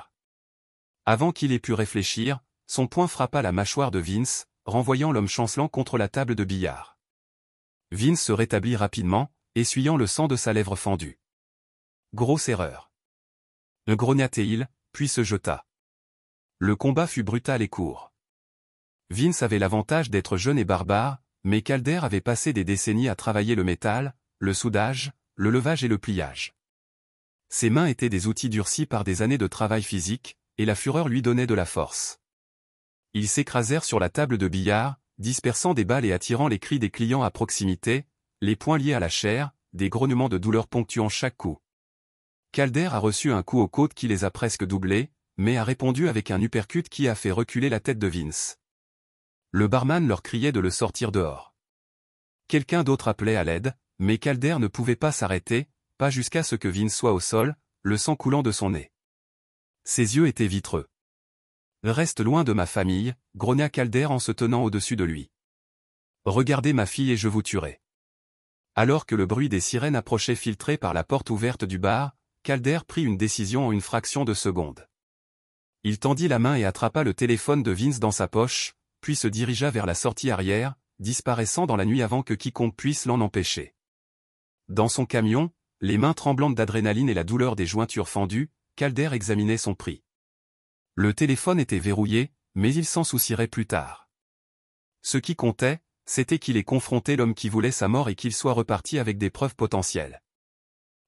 Avant qu'il ait pu réfléchir, son poing frappa la mâchoire de Vince, renvoyant l'homme chancelant contre la table de billard. Vince se rétablit rapidement, essuyant le sang de sa lèvre fendue. Grosse erreur. Grogna-t-il, puis se jeta. Le combat fut brutal et court. Vince avait l'avantage d'être jeune et barbare, mais Calder avait passé des décennies à travailler le métal, le soudage, le levage et le pliage. Ses mains étaient des outils durcis par des années de travail physique, et la fureur lui donnait de la force. Ils s'écrasèrent sur la table de billard, dispersant des balles et attirant les cris des clients à proximité, les poings liés à la chair, des grognements de douleur ponctuant chaque coup. Calder a reçu un coup aux côtes qui les a presque doublés, mais a répondu avec un uppercut qui a fait reculer la tête de Vince. Le barman leur criait de le sortir dehors. Quelqu'un d'autre appelait à l'aide, mais Calder ne pouvait pas s'arrêter, pas jusqu'à ce que Vince soit au sol, le sang coulant de son nez. Ses yeux étaient vitreux. Reste loin de ma famille, grogna Calder en se tenant au-dessus de lui. Regardez ma fille et je vous tuerai. Alors que le bruit des sirènes approchait filtré par la porte ouverte du bar, Calder prit une décision en une fraction de seconde. Il tendit la main et attrapa le téléphone de Vince dans sa poche, puis se dirigea vers la sortie arrière, disparaissant dans la nuit avant que quiconque puisse l'en empêcher. Dans son camion, les mains tremblantes d'adrénaline et la douleur des jointures fendues, Calder examinait son prix. Le téléphone était verrouillé, mais il s'en soucierait plus tard. Ce qui comptait, c'était qu'il ait confronté l'homme qui voulait sa mort et qu'il soit reparti avec des preuves potentielles.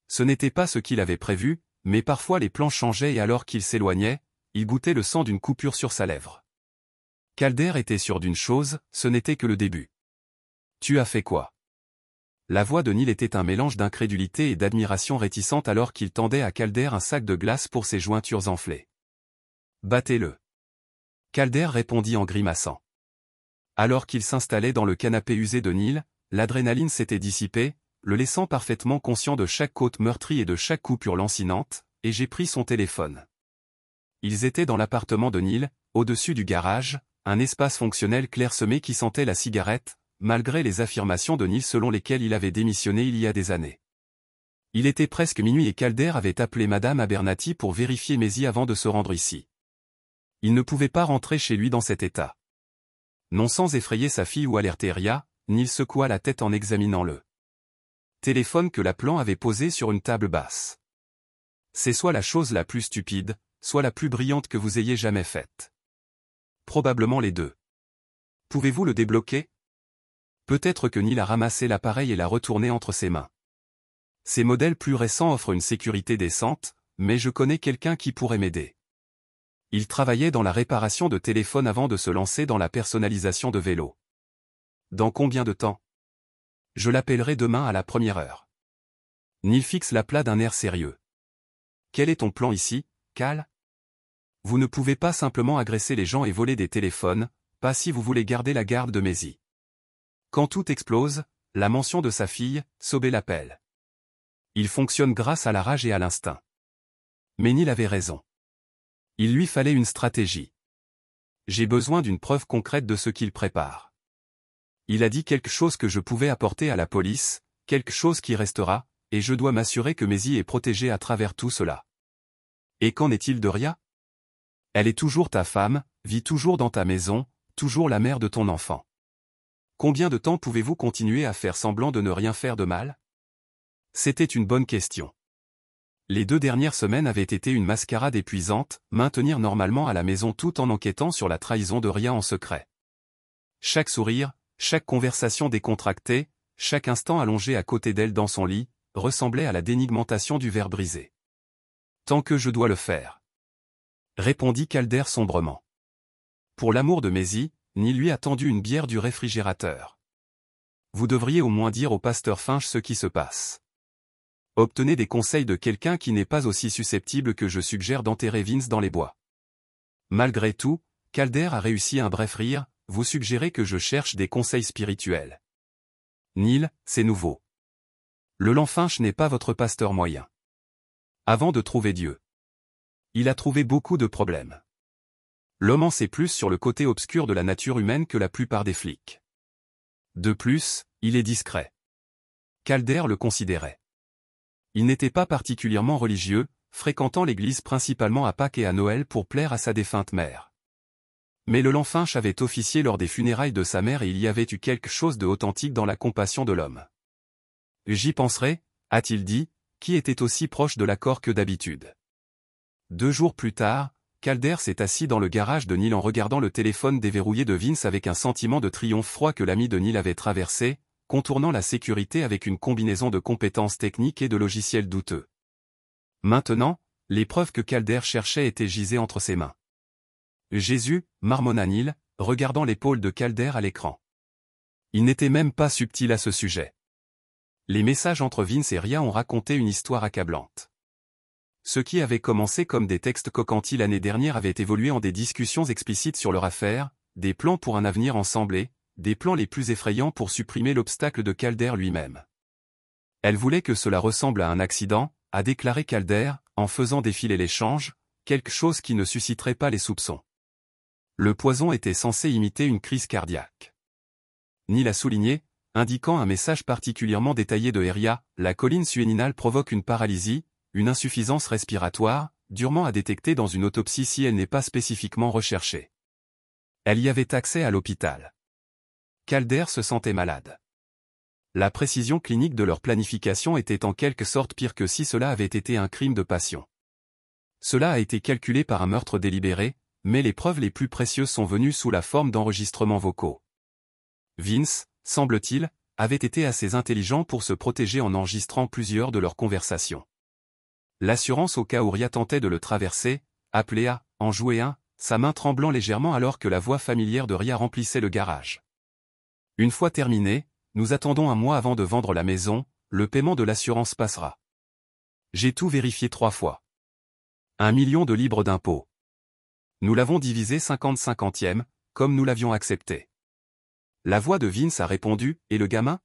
Ce n'était pas ce qu'il avait prévu, mais parfois les plans changeaient et alors qu'il s'éloignait, il goûtait le sang d'une coupure sur sa lèvre. Calder était sûr d'une chose, ce n'était que le début. Tu as fait quoi? La voix de Neil était un mélange d'incrédulité et d'admiration réticente alors qu'il tendait à Calder un sac de glace pour ses jointures enflées. Battez-le. Calder répondit en grimaçant. Alors qu'il s'installait dans le canapé usé de Neil, l'adrénaline s'était dissipée, le laissant parfaitement conscient de chaque côte meurtrie et de chaque coupure lancinante, et j'ai pris son téléphone. Ils étaient dans l'appartement de Neil, au-dessus du garage, un espace fonctionnel clairsemé qui sentait la cigarette, malgré les affirmations de Neil selon lesquelles il avait démissionné il y a des années. Il était presque minuit et Calder avait appelé Madame Abernathy pour vérifier Maisie avant de se rendre ici. Il ne pouvait pas rentrer chez lui dans cet état. Non sans effrayer sa fille ou alerter Ria, Neil secoua la tête en examinant le téléphone que l'appelant avait posé sur une table basse. C'est soit la chose la plus stupide, soit la plus brillante que vous ayez jamais faite. Probablement les deux. Pouvez-vous le débloquer? Peut-être que Neil a ramassé l'appareil et l'a retourné entre ses mains. Ces modèles plus récents offrent une sécurité décente, mais je connais quelqu'un qui pourrait m'aider. Il travaillait dans la réparation de téléphones avant de se lancer dans la personnalisation de vélos. Dans combien de temps? Je l'appellerai demain à la première heure. Neil fixe l'aplat d'un air sérieux. Quel est ton plan ici, Cal? Vous ne pouvez pas simplement agresser les gens et voler des téléphones, pas si vous voulez garder la garde de Maisie. Quand tout explose, la mention de sa fille, Sobey l'appelle. Il fonctionne grâce à la rage et à l'instinct. Mais Neil avait raison. Il lui fallait une stratégie. J'ai besoin d'une preuve concrète de ce qu'il prépare. Il a dit quelque chose que je pouvais apporter à la police, quelque chose qui restera, et je dois m'assurer que Maisie est protégée à travers tout cela. Et qu'en est-il de Ria? Elle est toujours ta femme, vit toujours dans ta maison, toujours la mère de ton enfant. Combien de temps pouvez-vous continuer à faire semblant de ne rien faire de mal? C'était une bonne question. Les 2 dernières semaines avaient été une mascarade épuisante, maintenir normalement à la maison tout en enquêtant sur la trahison de Ria en secret. Chaque sourire, chaque conversation décontractée, chaque instant allongé à côté d'elle dans son lit, ressemblait à la dénigmentation du verre brisé. Tant que je dois le faire. Répondit Calder sombrement. Pour l'amour de Maisie, Neil lui a tendu une bière du réfrigérateur. Vous devriez au moins dire au pasteur Finch ce qui se passe. Obtenez des conseils de quelqu'un qui n'est pas aussi susceptible que je suggère d'enterrer Vince dans les bois. Malgré tout, Calder a réussi un bref rire, vous suggérez que je cherche des conseils spirituels. Neil, c'est nouveau. Le Finch n'est pas votre pasteur moyen. Avant de trouver Dieu. Il a trouvé beaucoup de problèmes. L'homme en sait plus sur le côté obscur de la nature humaine que la plupart des flics. De plus, il est discret. Calder le considérait. Il n'était pas particulièrement religieux, fréquentant l'église principalement à Pâques et à Noël pour plaire à sa défunte mère. Mais le Finch avait officié lors des funérailles de sa mère et il y avait eu quelque chose de authentique dans la compassion de l'homme. J'y penserai, a-t-il dit, qui était aussi proche de l'accord que d'habitude. 2 jours plus tard, Calder s'est assis dans le garage de Neil en regardant le téléphone déverrouillé de Vince avec un sentiment de triomphe froid que l'ami de Neil avait traversé, contournant la sécurité avec une combinaison de compétences techniques et de logiciels douteux. Maintenant, les preuves que Calder cherchait étaient gisées entre ses mains. Jésus, marmonna Neil, regardant l'épaule de Calder à l'écran. Il n'était même pas subtil à ce sujet. Les messages entre Vince et Ria ont raconté une histoire accablante. Ce qui avait commencé comme des textes coquentis l'année dernière avait évolué en des discussions explicites sur leur affaire, des plans pour un avenir ensemble et, des plans les plus effrayants pour supprimer l'obstacle de Calder lui-même. Elle voulait que cela ressemble à un accident, a déclaré Calder, en faisant défiler l'échange, quelque chose qui ne susciterait pas les soupçons. Le poison était censé imiter une crise cardiaque. Neil a souligné, indiquant un message particulièrement détaillé de Ria, la colline suéninale provoque une paralysie, une insuffisance respiratoire, durement à détecter dans une autopsie si elle n'est pas spécifiquement recherchée. Elle y avait accès à l'hôpital. Calder se sentait malade. La précision clinique de leur planification était en quelque sorte pire que si cela avait été un crime de passion. Cela a été calculé par un meurtre délibéré, mais les preuves les plus précieuses sont venues sous la forme d'enregistrements vocaux. Vince, semble-t-il, avait été assez intelligent pour se protéger en enregistrant plusieurs de leurs conversations. L'assurance au cas où Ria tentait de le traverser, appelait à en jouer un, sa main tremblant légèrement alors que la voix familière de Ria remplissait le garage. Une fois terminé, nous attendons 1 mois avant de vendre la maison, le paiement de l'assurance passera. J'ai tout vérifié 3 fois. 1 million de livres d'impôts. Nous l'avons divisé 50-50e, comme nous l'avions accepté. La voix de Vince a répondu, et le gamin?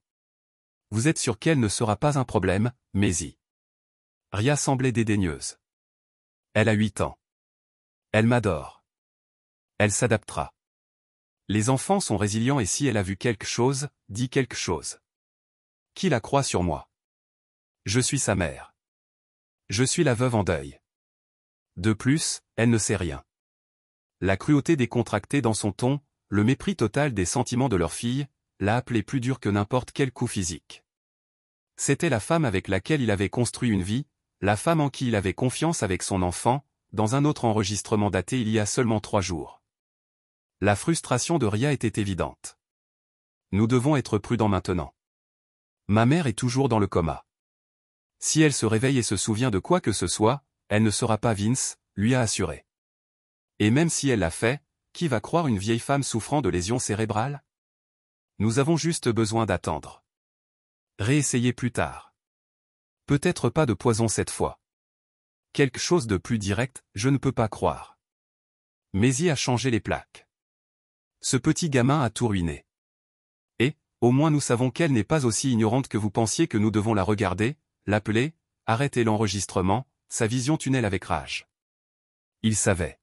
Vous êtes sûr qu'elle ne sera pas un problème, Maisie? Ria semblait dédaigneuse. Elle a 8 ans. Elle m'adore. Elle s'adaptera. Les enfants sont résilients et si elle a vu quelque chose, dit quelque chose. Qui la croit sur moi? Je suis sa mère. Je suis la veuve en deuil. De plus, elle ne sait rien. La cruauté décontractée dans son ton, le mépris total des sentiments de leur fille, l'a appelée plus dure que n'importe quel coup physique. C'était la femme avec laquelle il avait construit une vie, la femme en qui il avait confiance avec son enfant, dans un autre enregistrement daté il y a seulement 3 jours. La frustration de Ria était évidente. Nous devons être prudents maintenant. Ma mère est toujours dans le coma. Si elle se réveille et se souvient de quoi que ce soit, elle ne sera pas Vince, lui a assuré. Et même si elle l'a fait, qui va croire une vieille femme souffrant de lésions cérébrales? Nous avons juste besoin d'attendre. Réessayez plus tard. Peut-être pas de poison cette fois. Quelque chose de plus direct, je ne peux pas croire. Maisie a changé les plaques. Ce petit gamin a tout ruiné. Et, au moins nous savons qu'elle n'est pas aussi ignorante que vous pensiez que nous devons la regarder, l'appeler, arrêter l'enregistrement, sa vision tunnel avec rage. Il savait.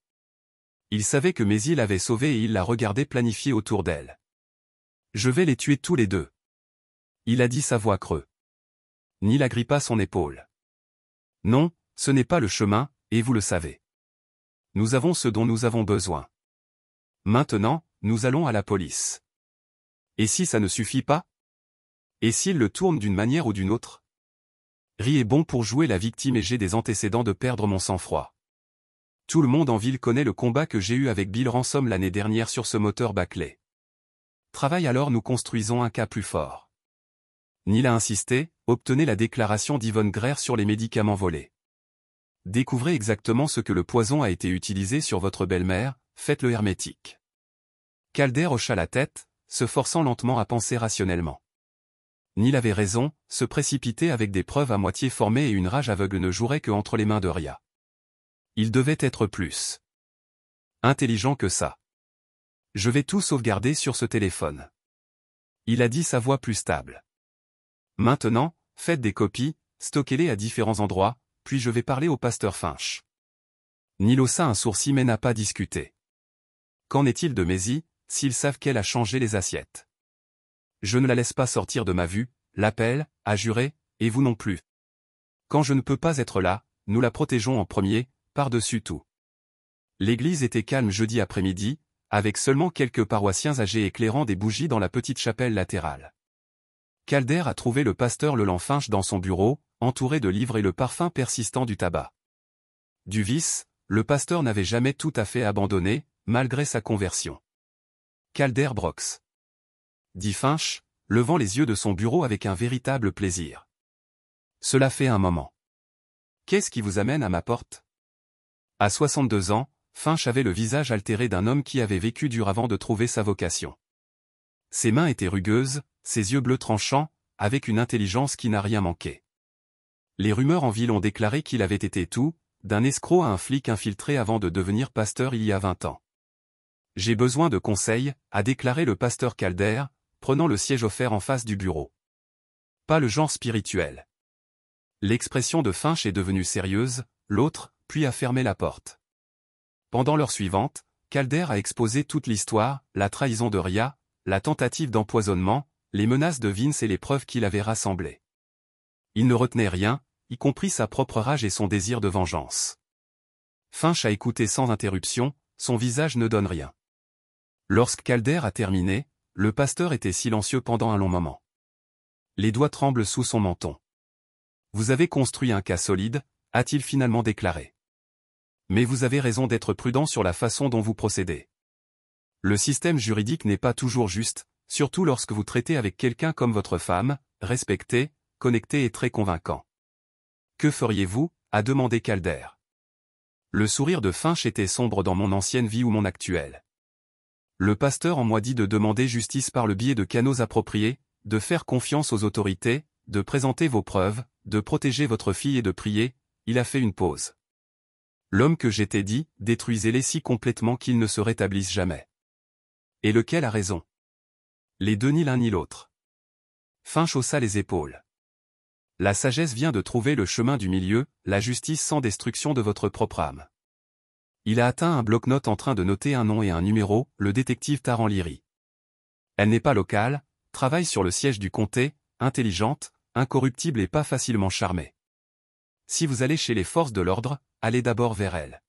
Il savait que Maisie l'avait sauvée et il la regardait planifier autour d'elle. Je vais les tuer tous les deux. Il a dit sa voix creux. Neil agrippa son épaule. Non, ce n'est pas le chemin, et vous le savez. Nous avons ce dont nous avons besoin. Maintenant, nous allons à la police. Et si ça ne suffit pas? Et s'il le tourne d'une manière ou d'une autre? Ri est bon pour jouer la victime et j'ai des antécédents de perdre mon sang-froid. Tout le monde en ville connaît le combat que j'ai eu avec Bill Ransom l'année dernière sur ce moteur bâclé. Travaille alors nous construisons un cas plus fort. Neil a insisté, obtenez la déclaration d'Yvonne Greer sur les médicaments volés. Découvrez exactement ce que le poison a été utilisé sur votre belle-mère, faites-le hermétique. Calder hocha la tête, se forçant lentement à penser rationnellement. Neil avait raison, se précipiter avec des preuves à moitié formées et une rage aveugle ne jouerait que entre les mains de Ria. Il devait être plus intelligent que ça. Je vais tout sauvegarder sur ce téléphone. Il a dit sa voix plus stable. Maintenant, faites des copies, stockez-les à différents endroits, puis je vais parler au pasteur Finch. Neil haussa un sourcil mais n'a pas discuté. Qu'en est-il de Maisie, s'ils savent qu'elle a changé les assiettes? Je ne la laisse pas sortir de ma vue, l'appelle, a juré, et vous non plus. Quand je ne peux pas être là, nous la protégeons en premier, par-dessus tout. L'église était calme jeudi après-midi, avec seulement quelques paroissiens âgés éclairant des bougies dans la petite chapelle latérale. Calder a trouvé le pasteur Leland Finch dans son bureau, entouré de livres et le parfum persistant du tabac. Du vice, le pasteur n'avait jamais tout à fait abandonné, malgré sa conversion. Calder Brox. Dit Finch, levant les yeux de son bureau avec un véritable plaisir. Cela fait un moment. Qu'est-ce qui vous amène à ma porte? À 62 ans, Finch avait le visage altéré d'un homme qui avait vécu dur avant de trouver sa vocation. Ses mains étaient rugueuses, ses yeux bleus tranchants, avec une intelligence qui n'a rien manqué. Les rumeurs en ville ont déclaré qu'il avait été tout, d'un escroc à un flic infiltré avant de devenir pasteur il y a 20 ans. J'ai besoin de conseils, a déclaré le pasteur Calder, prenant le siège offert en face du bureau. Pas le genre spirituel. L'expression de Finch est devenue sérieuse, l'autre, puis a fermé la porte. Pendant l'heure suivante, Calder a exposé toute l'histoire, la trahison de Ria, la tentative d'empoisonnement, les menaces de Vince et les preuves qu'il avait rassemblées. Il ne retenait rien, y compris sa propre rage et son désir de vengeance. Finch a écouté sans interruption, son visage ne donne rien. Lorsque Calder a terminé, le pasteur était silencieux pendant un long moment. Les doigts tremblent sous son menton. Vous avez construit un cas solide, a-t-il finalement déclaré. Mais vous avez raison d'être prudent sur la façon dont vous procédez. Le système juridique n'est pas toujours juste, surtout lorsque vous traitez avec quelqu'un comme votre femme, respecté, connecté et très convaincant. Que feriez-vous, a demandé Calder. Le sourire de Finch était sombre dans mon ancienne vie ou mon actuelle. Le pasteur en moi dit de demander justice par le biais de canaux appropriés, de faire confiance aux autorités, de présenter vos preuves, de protéger votre fille et de prier. Il a fait une pause. L'homme que j'étais dit, détruisez-les si complètement qu'ils ne se rétablissent jamais. Et lequel a raison? Les deux ni l'un ni l'autre. Finch haussa les épaules. La sagesse vient de trouver le chemin du milieu, la justice sans destruction de votre propre âme. Il a atteint un bloc-notes en train de noter un nom et un numéro, le détective Taran Leary. Elle n'est pas locale, travaille sur le siège du comté, intelligente, incorruptible et pas facilement charmée. Si vous allez chez les forces de l'ordre, allez d'abord vers elle.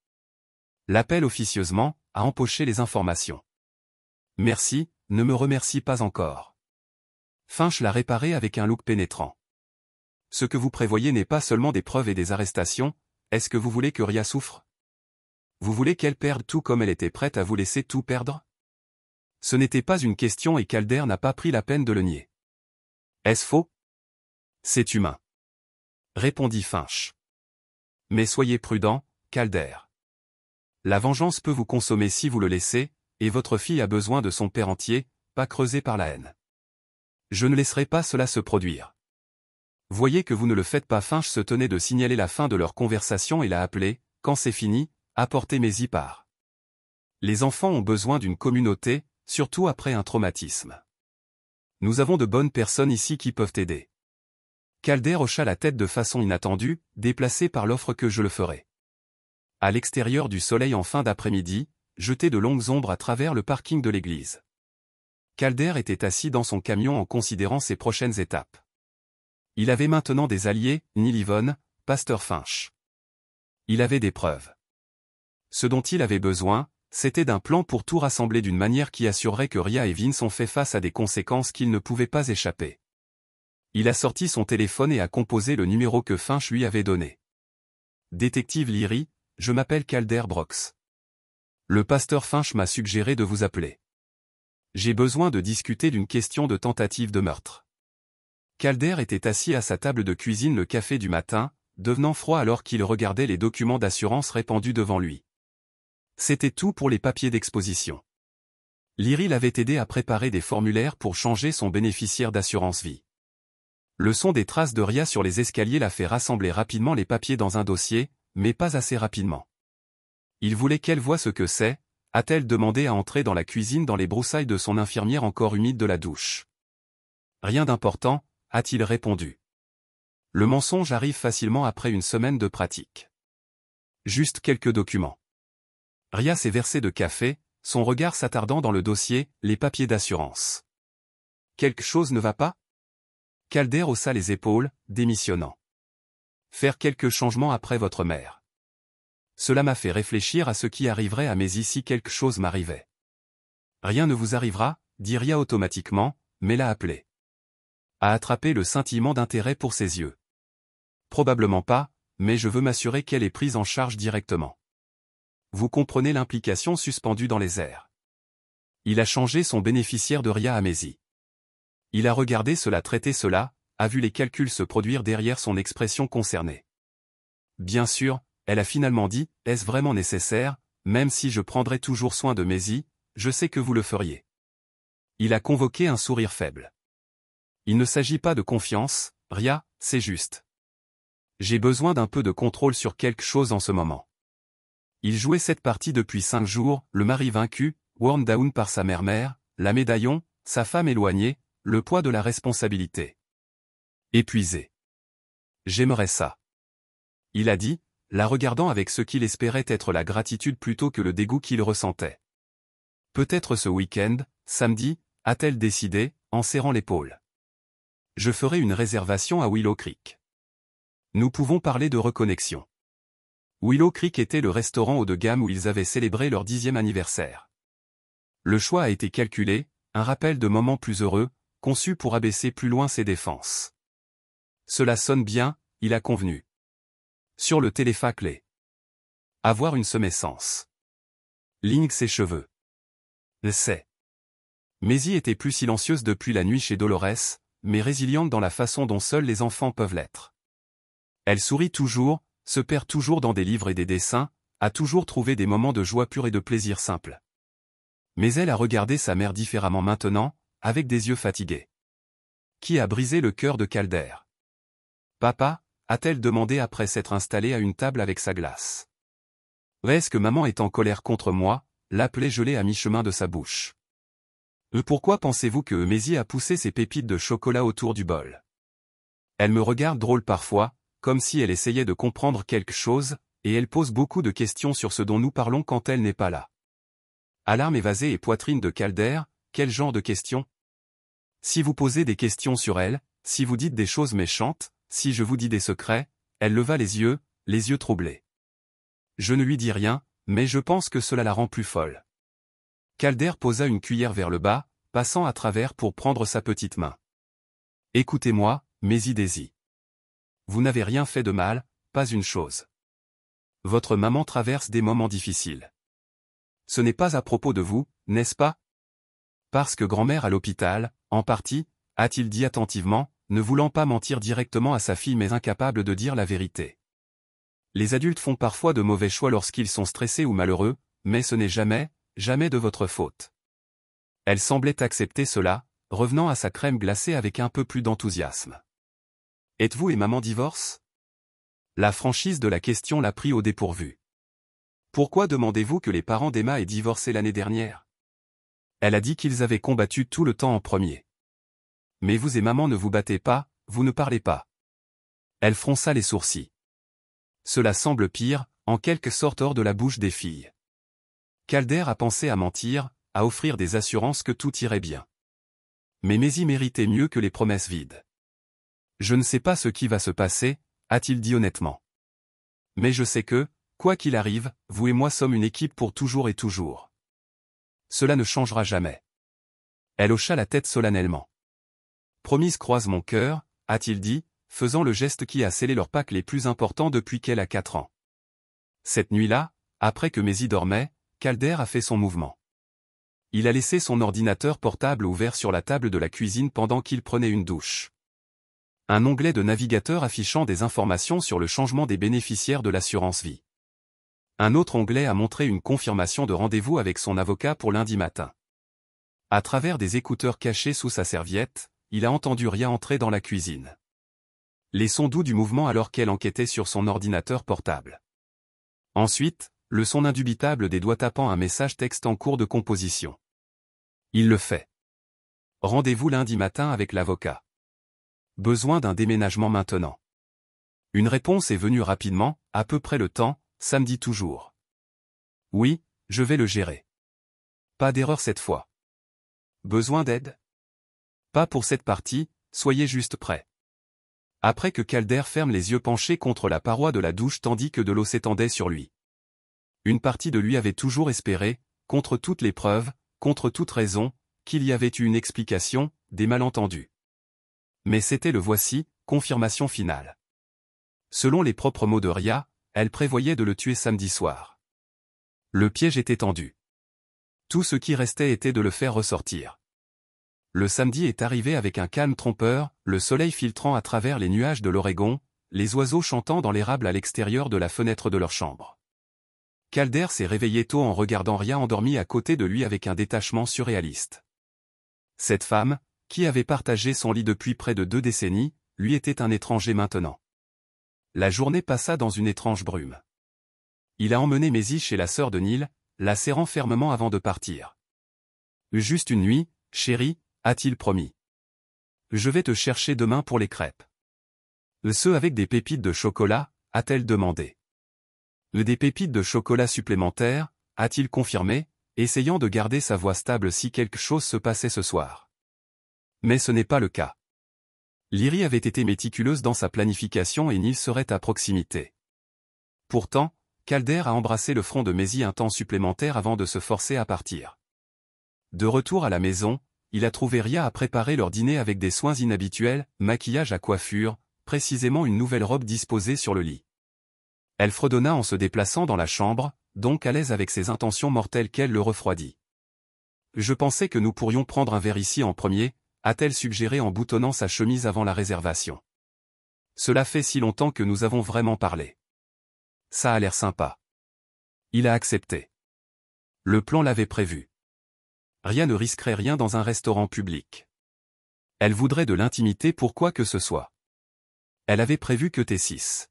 L'appelle officieusement, à empocher les informations. Merci, ne me remercie pas encore. Finch l'a réparé avec un look pénétrant. Ce que vous prévoyez n'est pas seulement des preuves et des arrestations, est-ce que vous voulez que Ria souffre? Vous voulez qu'elle perde tout comme elle était prête à vous laisser tout perdre? Ce n'était pas une question et Calder n'a pas pris la peine de le nier. Est-ce faux? C'est humain. Répondit Finch. Mais soyez prudent, Calder. La vengeance peut vous consommer si vous le laissez, et votre fille a besoin de son père entier, pas creusé par la haine. Je ne laisserai pas cela se produire. Voyez que vous ne le faites pas. Finch se tenait de signaler la fin de leur conversation et l'a appelé, quand c'est fini, apportez mes part. Les enfants ont besoin d'une communauté, surtout après un traumatisme. Nous avons de bonnes personnes ici qui peuvent aider. Calder hocha la tête de façon inattendue, déplacé par l'offre que je le ferai. À l'extérieur du soleil en fin d'après-midi, jetait de longues ombres à travers le parking de l'église. Calder était assis dans son camion en considérant ses prochaines étapes. Il avait maintenant des alliés, Neil Yvonne, Pasteur Finch. Il avait des preuves. Ce dont il avait besoin, c'était d'un plan pour tout rassembler d'une manière qui assurerait que Ria et Vince ont fait face à des conséquences qu'ils ne pouvaient pas échapper. Il a sorti son téléphone et a composé le numéro que Finch lui avait donné. Détective Leary, je m'appelle Calder Brooks. Le pasteur Finch m'a suggéré de vous appeler. J'ai besoin de discuter d'une question de tentative de meurtre. Calder était assis à sa table de cuisine le café du matin, devenant froid alors qu'il regardait les documents d'assurance répandus devant lui. C'était tout pour les papiers d'exposition. Leary l'avait aidé à préparer des formulaires pour changer son bénéficiaire d'assurance vie. Le son des traces de Ria sur les escaliers l'a fait rassembler rapidement les papiers dans un dossier, mais pas assez rapidement. Il voulait qu'elle voie ce que c'est, a-t-elle demandé à entrer dans la cuisine dans les broussailles de son infirmière encore humide de la douche. Rien d'important, a-t-il répondu. Le mensonge arrive facilement après une semaine de pratique. Juste quelques documents. Ria s'est versé de café, son regard s'attardant dans le dossier, les papiers d'assurance. Quelque chose ne va pas? Calder haussa les épaules, démissionnant. Faire quelques changements après votre mère. Cela m'a fait réfléchir à ce qui arriverait à Maisie si quelque chose m'arrivait. Rien ne vous arrivera, dit Ria automatiquement, mais l'a appelé. A attrapé le scintillement d'intérêt pour ses yeux. Probablement pas, mais je veux m'assurer qu'elle est prise en charge directement. Vous comprenez l'implication suspendue dans les airs. Il a changé son bénéficiaire de Ria à Maisie. Il a regardé cela traiter cela, a vu les calculs se produire derrière son expression concernée. Bien sûr, elle a finalement dit, est-ce vraiment nécessaire, même si je prendrai toujours soin de Maisie, je sais que vous le feriez. Il a convoqué un sourire faible. Il ne s'agit pas de confiance, Ria, c'est juste. J'ai besoin d'un peu de contrôle sur quelque chose en ce moment. Il jouait cette partie depuis 5 jours, le mari vaincu, worn down par sa mère-mère, la médaillon, sa femme éloignée, le poids de la responsabilité. Épuisé. J'aimerais ça. Il a dit, la regardant avec ce qu'il espérait être la gratitude plutôt que le dégoût qu'il ressentait. Peut-être ce week-end, samedi, a-t-elle décidé, en serrant l'épaule. Je ferai une réservation à Willow Creek. Nous pouvons parler de reconnexion. Willow Creek était le restaurant haut de gamme où ils avaient célébré leur 10e anniversaire. Le choix a été calculé, un rappel de moments plus heureux, conçu pour abaisser plus loin ses défenses. Cela sonne bien, il a convenu. Sur le téléphone. Avoir une senescence. Ligne ses cheveux. Le sait. Maisie était plus silencieuse depuis la nuit chez Dolores, mais résiliente dans la façon dont seuls les enfants peuvent l'être. Elle sourit toujours, se perd toujours dans des livres et des dessins, a toujours trouvé des moments de joie pure et de plaisir simple. Mais elle a regardé sa mère différemment maintenant, avec des yeux fatigués. Qui a brisé le cœur de Calder? Papa, a-t-elle demandé après s'être installée à une table avec sa glace. Est-ce que maman est en colère contre moi, l'appelait gelée à mi-chemin de sa bouche. Pourquoi pensez-vous que Maisie a poussé ses pépites de chocolat autour du bol? Elle me regarde drôle parfois, comme si elle essayait de comprendre quelque chose, et elle pose beaucoup de questions sur ce dont nous parlons quand elle n'est pas là. Alarme évasée et poitrine de Calder, quel genre de questions? Si vous posez des questions sur elle, si vous dites des choses méchantes, si je vous dis des secrets, elle leva les yeux troublés. Je ne lui dis rien, mais je pense que cela la rend plus folle. Calder posa une cuillère vers le bas, passant à travers pour prendre sa petite main. Écoutez-moi, Maisie Daisy. Vous n'avez rien fait de mal, pas une chose. Votre maman traverse des moments difficiles. Ce n'est pas à propos de vous, n'est-ce pas? Parce que grand-mère à l'hôpital, en partie, a-t-il dit attentivement, ne voulant pas mentir directement à sa fille mais incapable de dire la vérité. Les adultes font parfois de mauvais choix lorsqu'ils sont stressés ou malheureux, mais ce n'est jamais de votre faute. Elle semblait accepter cela, revenant à sa crème glacée avec un peu plus d'enthousiasme. Êtes-vous et maman divorce? La franchise de la question l'a pris au dépourvu. Pourquoi demandez-vous que les parents d'Emma aient divorcé l'année dernière? Elle a dit qu'ils avaient combattu tout le temps en premier. Mais vous et maman ne vous battez pas, vous ne parlez pas. Elle fronça les sourcils. Cela semble pire, en quelque sorte hors de la bouche des filles. Calder a pensé à mentir, à offrir des assurances que tout irait bien. Mais Maisie méritait mieux que les promesses vides. Je ne sais pas ce qui va se passer, a-t-il dit honnêtement. Mais je sais que, quoi qu'il arrive, vous et moi sommes une équipe pour toujours et toujours. Cela ne changera jamais. Elle hocha la tête solennellement. Promise croise mon cœur, a-t-il dit, faisant le geste qui a scellé leurs pactes les plus importants depuis qu'elle a 4 ans. Cette nuit-là, après que Maisie dormait, Calder a fait son mouvement. Il a laissé son ordinateur portable ouvert sur la table de la cuisine pendant qu'il prenait une douche. Un onglet de navigateur affichant des informations sur le changement des bénéficiaires de l'assurance vie. Un autre onglet a montré une confirmation de rendez-vous avec son avocat pour lundi matin. À travers des écouteurs cachés sous sa serviette, il a entendu Ria entrer dans la cuisine. Les sons doux du mouvement alors qu'elle enquêtait sur son ordinateur portable. Ensuite, le son indubitable des doigts tapant un message texte en cours de composition. Il le fait. Rendez-vous lundi matin avec l'avocat. Besoin d'un déménagement maintenant. Une réponse est venue rapidement, à peu près le temps, samedi toujours. Oui, je vais le gérer. Pas d'erreur cette fois. Besoin d'aide? Pas pour cette partie, soyez juste prêts. Après que Calder ferme les yeux penchés contre la paroi de la douche tandis que de l'eau s'étendait sur lui. Une partie de lui avait toujours espéré, contre toutes les preuves, contre toute raison, qu'il y avait eu une explication, des malentendus. Mais c'était le voici, confirmation finale. Selon les propres mots de Ria, elle prévoyait de le tuer samedi soir. Le piège était tendu. Tout ce qui restait était de le faire ressortir. Le samedi est arrivé avec un calme trompeur, le soleil filtrant à travers les nuages de l'Oregon, les oiseaux chantant dans l'érable à l'extérieur de la fenêtre de leur chambre. Calder s'est réveillé tôt en regardant Ria endormie à côté de lui avec un détachement surréaliste. Cette femme, qui avait partagé son lit depuis près de 2 décennies, lui était un étranger maintenant. La journée passa dans une étrange brume. Il a emmené Maisie chez la sœur de Neil, la serrant fermement avant de partir. Juste une nuit, chérie, a-t-il promis. Je vais te chercher demain pour les crêpes. Ceux avec des pépites de chocolat, a-t-elle demandé. Des pépites de chocolat supplémentaires, a-t-il confirmé, essayant de garder sa voix stable si quelque chose se passait ce soir. Mais ce n'est pas le cas. Lyrie avait été méticuleuse dans sa planification et Neil serait à proximité. Pourtant, Calder a embrassé le front de Maisie un temps supplémentaire avant de se forcer à partir. De retour à la maison, il a trouvé Ria à préparer leur dîner avec des soins inhabituels, maquillage à coiffure, précisément une nouvelle robe disposée sur le lit. Elle fredonna en se déplaçant dans la chambre, donc à l'aise avec ses intentions mortelles qu'elle le refroidit. Je pensais que nous pourrions prendre un verre ici en premier, a-t-elle suggéré en boutonnant sa chemise avant la réservation. Cela fait si longtemps que nous avons vraiment parlé. Ça a l'air sympa. Il a accepté. Le plan l'avait prévu. Ria ne risquerait rien dans un restaurant public. Elle voudrait de l'intimité pour quoi que ce soit. Elle avait prévu que T6.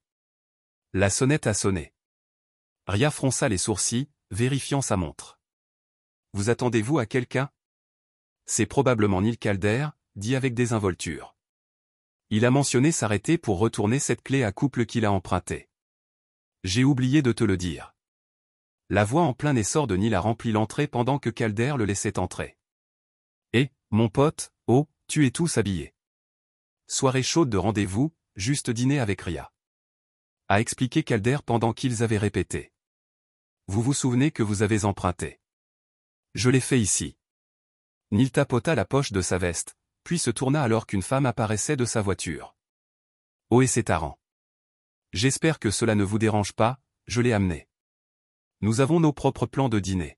La sonnette a sonné. Ria fronça les sourcils, vérifiant sa montre. Vous attendez-vous à quelqu'un? C'est probablement Neil Calder, dit avec désinvolture. Il a mentionné s'arrêter pour retourner cette clé à couple qu'il a empruntée. J'ai oublié de te le dire. La voix en plein essor de Neil a rempli l'entrée pendant que Calder le laissait entrer. Et, mon pote, oh, tu es tous habillés. Soirée chaude de rendez-vous, juste dîner avec Ria. A expliqué Calder pendant qu'ils avaient répété. Vous vous souvenez que vous avez emprunté. Je l'ai fait ici. Neil tapota la poche de sa veste, puis se tourna alors qu'une femme apparaissait de sa voiture. Oh et c'est tarant. J'espère que cela ne vous dérange pas, je l'ai amené. Nous avons nos propres plans de dîner.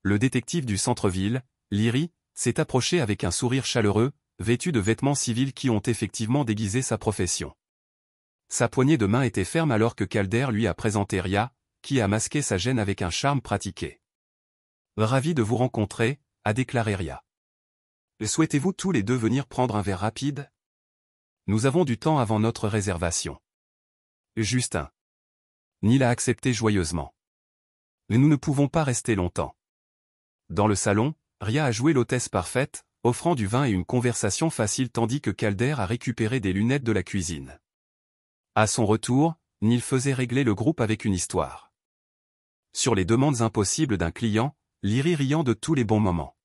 Le détective du centre-ville, Lyrie, s'est approché avec un sourire chaleureux, vêtu de vêtements civils qui ont effectivement déguisé sa profession. Sa poignée de main était ferme alors que Calder lui a présenté Ria, qui a masqué sa gêne avec un charme pratiqué. Ravi de vous rencontrer, a déclaré Ria. Souhaitez-vous tous les deux venir prendre un verre rapide? Nous avons du temps avant notre réservation. Justin. Neil a accepté joyeusement. Nous ne pouvons pas rester longtemps. Dans le salon, Ria a joué l'hôtesse parfaite, offrant du vin et une conversation facile tandis que Calder a récupéré des lunettes de la cuisine. À son retour, Neil faisait régler le groupe avec une histoire. Sur les demandes impossibles d'un client, Lyrie riant de tous les bons moments.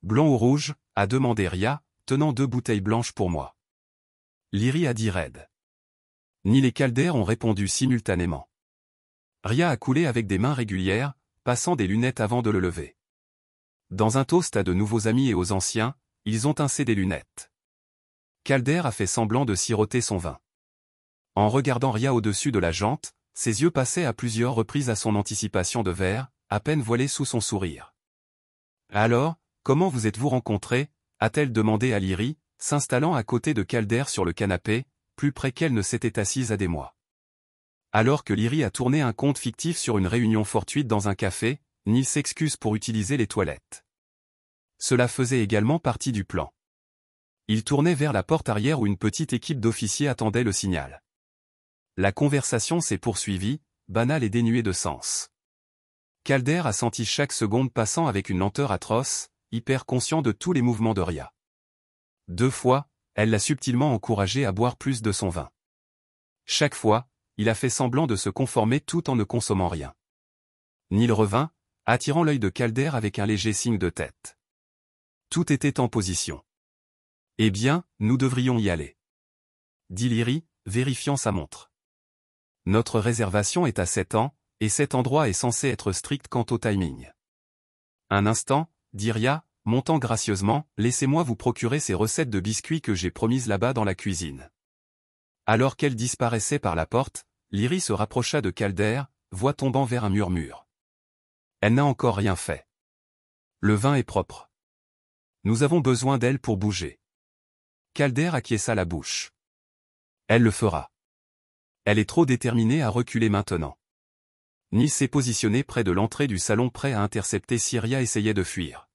Blanc ou rouge, a demandé Ria, tenant 2 bouteilles blanches pour moi. Lyrie a dit raide. Neil et Calder ont répondu simultanément. Ria a coulé avec des mains régulières, passant des lunettes avant de le lever. Dans un toast à de nouveaux amis et aux anciens, ils ont tincé des lunettes. Calder a fait semblant de siroter son vin. En regardant Ria au-dessus de la jante, ses yeux passaient à plusieurs reprises à son anticipation de verre, à peine voilée sous son sourire. Alors, comment vous êtes-vous rencontrés, a-t-elle demandé à Lyrie, s'installant à côté de Calder sur le canapé, plus près qu'elle ne s'était assise à des mois. Alors que Lyrie a tourné un conte fictif sur une réunion fortuite dans un café, Neil s'excuse pour utiliser les toilettes. Cela faisait également partie du plan. Il tournait vers la porte arrière où une petite équipe d'officiers attendait le signal. La conversation s'est poursuivie, banale et dénuée de sens. Calder a senti chaque seconde passant avec une lenteur atroce, hyper conscient de tous les mouvements de Ria. 2 fois, elle l'a subtilement encouragé à boire plus de son vin. Chaque fois, il a fait semblant de se conformer tout en ne consommant rien. Neil revint, attirant l'œil de Calder avec un léger signe de tête. Tout était en position. Eh bien, nous devrions y aller, dit Lyrie, vérifiant sa montre. Notre réservation est à 7 ans, et cet endroit est censé être strict quant au timing. Un instant, dit Ria, montant gracieusement, laissez-moi vous procurer ces recettes de biscuits que j'ai promises là-bas dans la cuisine. Alors qu'elle disparaissait par la porte, Lyrie se rapprocha de Calder, voix tombant vers un murmure. Elle n'a encore rien fait. Le vin est propre. Nous avons besoin d'elle pour bouger. Calder acquiesça la bouche. Elle le fera. Elle est trop déterminée à reculer maintenant. Neil s'est positionné près de l'entrée du salon prêt à intercepter si Ria essayait de fuir.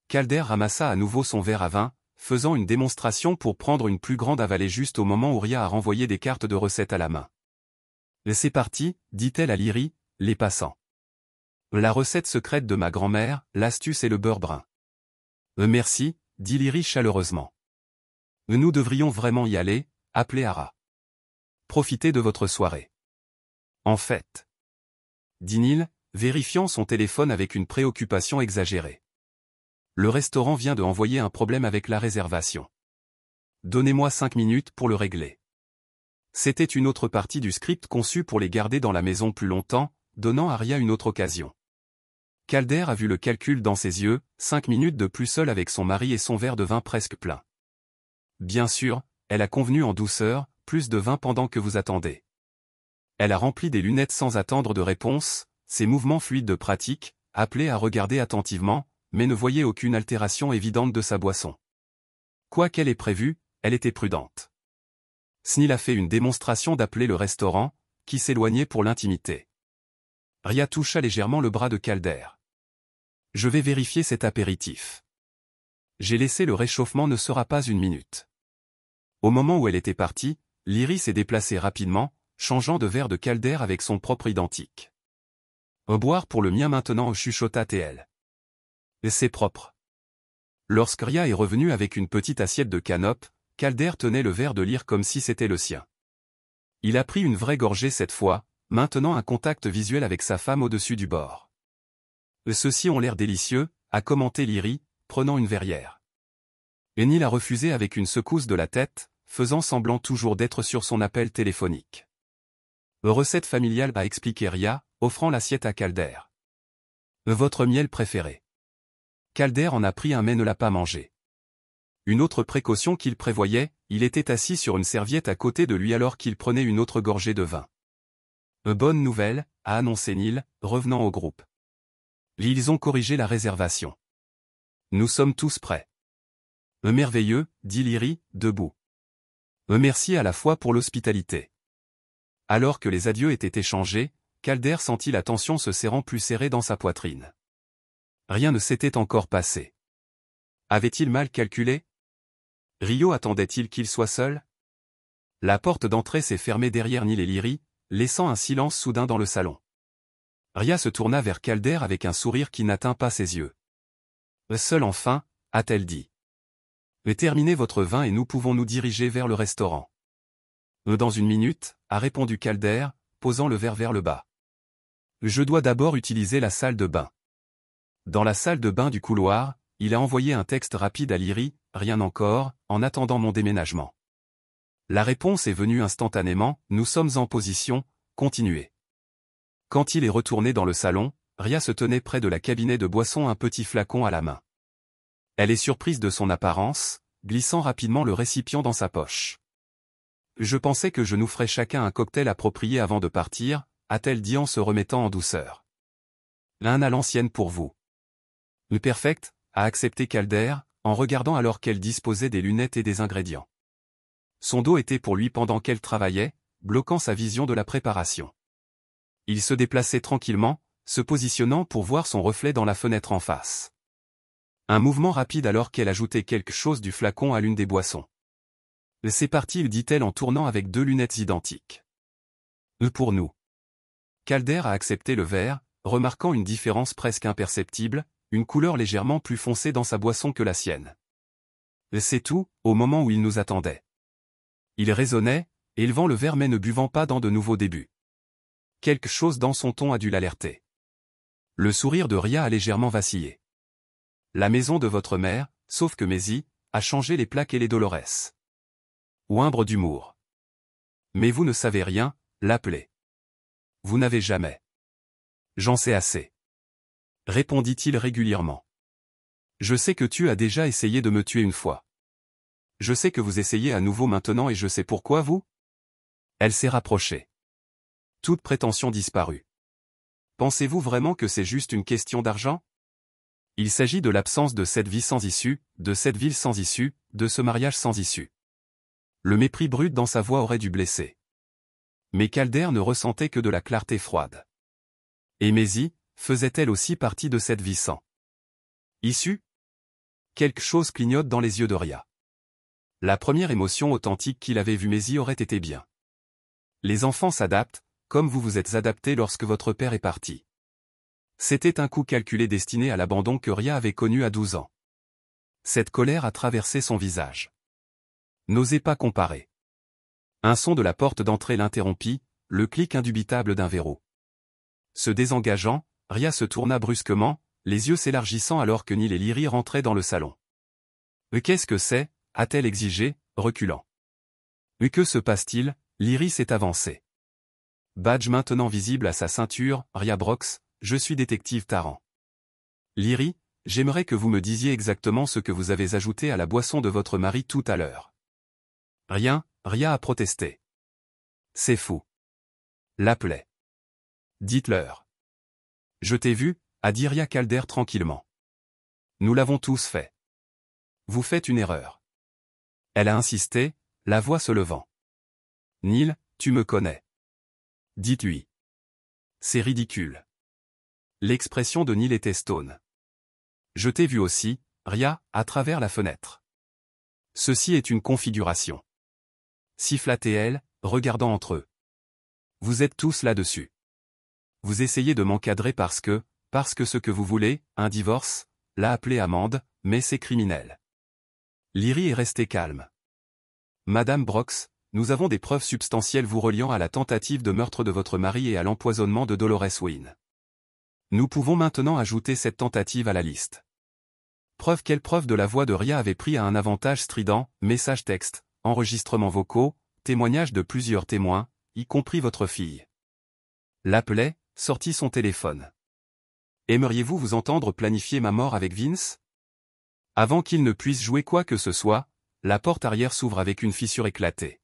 Calder ramassa à nouveau son verre à vin, faisant une démonstration pour prendre une plus grande avalée juste au moment où Ria a renvoyé des cartes de recettes à la main. C'est parti, dit-elle à Lyrie, les passants. La recette secrète de ma grand-mère, l'astuce et le beurre brun. Merci, dit Lyrie chaleureusement. Nous devrions vraiment y aller, appelez Ara. Profitez de votre soirée. En fait, dit Neil, vérifiant son téléphone avec une préoccupation exagérée. Le restaurant vient de envoyer un problème avec la réservation. Donnez-moi 5 minutes pour le régler. C'était une autre partie du script conçu pour les garder dans la maison plus longtemps, donnant à Ria une autre occasion. Calder a vu le calcul dans ses yeux, 5 minutes de plus seule avec son mari et son verre de vin presque plein. Bien sûr, elle a convenu en douceur, plus de vin pendant que vous attendez. Elle a rempli des lunettes sans attendre de réponse, ses mouvements fluides de pratique, appelés à regarder attentivement, mais ne voyait aucune altération évidente de sa boisson. Quoi qu'elle ait prévu, elle était prudente. Neil a fait une démonstration d'appeler le restaurant, qui s'éloignait pour l'intimité. Ria toucha légèrement le bras de Calder. Je vais vérifier cet apéritif. J'ai laissé le réchauffement ne sera pas 1 minute. Au moment où elle était partie, Lyrie s'est déplacée rapidement, changeant de verre de Calder avec son propre identique. Au boire pour le mien maintenant, chuchota TL. C'est propre. Lorsque Ria est revenue avec une petite assiette de canope, Calder tenait le verre de Lyre comme si c'était le sien. Il a pris une vraie gorgée cette fois, maintenant un contact visuel avec sa femme au-dessus du bord. Ceux-ci ont l'air délicieux, a commenté Lyrie, prenant une verrière. Neil a refusé avec une secousse de la tête, faisant semblant toujours d'être sur son appel téléphonique. Recette familiale, a expliqué Ria, offrant l'assiette à Calder. Votre miel préféré. Calder en a pris un mais ne l'a pas mangé. Une autre précaution qu'il prévoyait, il était assis sur une serviette à côté de lui alors qu'il prenait une autre gorgée de vin. Bonne nouvelle, a annoncé Neil, revenant au groupe. Ils ont corrigé la réservation. Nous sommes tous prêts. Merveilleux, dit Lyrie, debout. Merci à la fois pour l'hospitalité. Alors que les adieux étaient échangés, Calder sentit la tension se serrant plus serrée dans sa poitrine. Rien ne s'était encore passé. Avait-il mal calculé? Rio attendait-il qu'il soit seul? La porte d'entrée s'est fermée derrière Neil et Lyrie, laissant un silence soudain dans le salon. Ria se tourna vers Calder avec un sourire qui n'atteint pas ses yeux. Seul enfin, a-t-elle dit. Terminez votre vin et nous pouvons nous diriger vers le restaurant. Dans une minute, a répondu Calder, posant le verre vers le bas. Je dois d'abord utiliser la salle de bain. Dans la salle de bain du couloir, il a envoyé un texte rapide à Lyrie, rien encore, en attendant mon déménagement. La réponse est venue instantanément, nous sommes en position, continuez. Quand il est retourné dans le salon, Ria se tenait près de la cabinet de boisson un petit flacon à la main. Elle est surprise de son apparence, glissant rapidement le récipient dans sa poche. Je pensais que je nous ferais chacun un cocktail approprié avant de partir, a-t-elle dit en se remettant en douceur. Un à l'ancienne pour vous. Perfect, a accepté Calder, en regardant alors qu'elle disposait des lunettes et des ingrédients. Son dos était pour lui pendant qu'elle travaillait, bloquant sa vision de la préparation. Il se déplaçait tranquillement, se positionnant pour voir son reflet dans la fenêtre en face. Un mouvement rapide alors qu'elle ajoutait quelque chose du flacon à l'une des boissons. C'est parti, dit-elle en tournant avec 2 lunettes identiques. Pour nous. Calder a accepté le verre, remarquant une différence presque imperceptible, une couleur légèrement plus foncée dans sa boisson que la sienne. C'est tout, au moment où il nous attendait. Il raisonnait, élevant le verre mais ne buvant pas dans de nouveaux débuts. Quelque chose dans son ton a dû l'alerter. Le sourire de Ria a légèrement vacillé. La maison de votre mère, sauf que Maisie, a changé les plaques et les Dolores. Oimbre d'humour. Mais vous ne savez rien, l'appelez. Vous n'avez jamais. J'en sais assez. Répondit-il régulièrement. Je sais que tu as déjà essayé de me tuer une fois. Je sais que vous essayez à nouveau maintenant et je sais pourquoi vous. Elle s'est rapprochée. Toute prétention disparue. Pensez-vous vraiment que c'est juste une question d'argent? Il s'agit de l'absence de cette vie sans issue, de cette ville sans issue, de ce mariage sans issue. Le mépris brut dans sa voix aurait dû blesser. Mais Calder ne ressentait que de la clarté froide. Et Maisie, faisait-elle aussi partie de cette vie sans issue? Quelque chose clignote dans les yeux de Ria. La première émotion authentique qu'il avait vue Maisie aurait été bien. Les enfants s'adaptent, comme vous vous êtes adapté lorsque votre père est parti. C'était un coup calculé destiné à l'abandon que Ria avait connu à 12 ans. Cette colère a traversé son visage. N'osez pas comparer. Un son de la porte d'entrée l'interrompit, le clic indubitable d'un verrou. Se désengageant, Ria se tourna brusquement, les yeux s'élargissant alors que Neil et Lyrie rentraient dans le salon. « Qu'est-ce que c'est » a-t-elle exigé, reculant. « Que se passe-t-il » Lyrie s'est avancée. Badge maintenant visible à sa ceinture, Ria Brox, je suis détective Tarrant. Lyrie, j'aimerais que vous me disiez exactement ce que vous avez ajouté à la boisson de votre mari tout à l'heure. Rien, Ria a protesté. C'est fou. L'appelait. Dites-leur. Je t'ai vu, a dit Ria Calder tranquillement. Nous l'avons tous fait. Vous faites une erreur. Elle a insisté, la voix se levant. Neil, tu me connais. Dites-lui. C'est ridicule. L'expression de Neil était stone. Je t'ai vu aussi, Ria, à travers la fenêtre. Ceci est une configuration. Siffla-t-elle, regardant entre eux. Vous êtes tous là-dessus. Vous essayez de m'encadrer parce que ce que vous voulez, un divorce, l'a appelé amende, mais c'est criminel. Lyrie est restée calme. Madame Brox, nous avons des preuves substantielles vous reliant à la tentative de meurtre de votre mari et à l'empoisonnement de Dolores Wynne. Nous pouvons maintenant ajouter cette tentative à la liste. Preuve quelle preuve de la voix de Ria avait pris à un avantage strident, message texte, enregistrements vocaux, témoignages de plusieurs témoins, y compris votre fille. L'appelait, sortit son téléphone. Aimeriez-vous vous entendre planifier ma mort avec Vince? Avant qu'il ne puisse jouer quoi que ce soit, la porte arrière s'ouvre avec une fissure éclatée.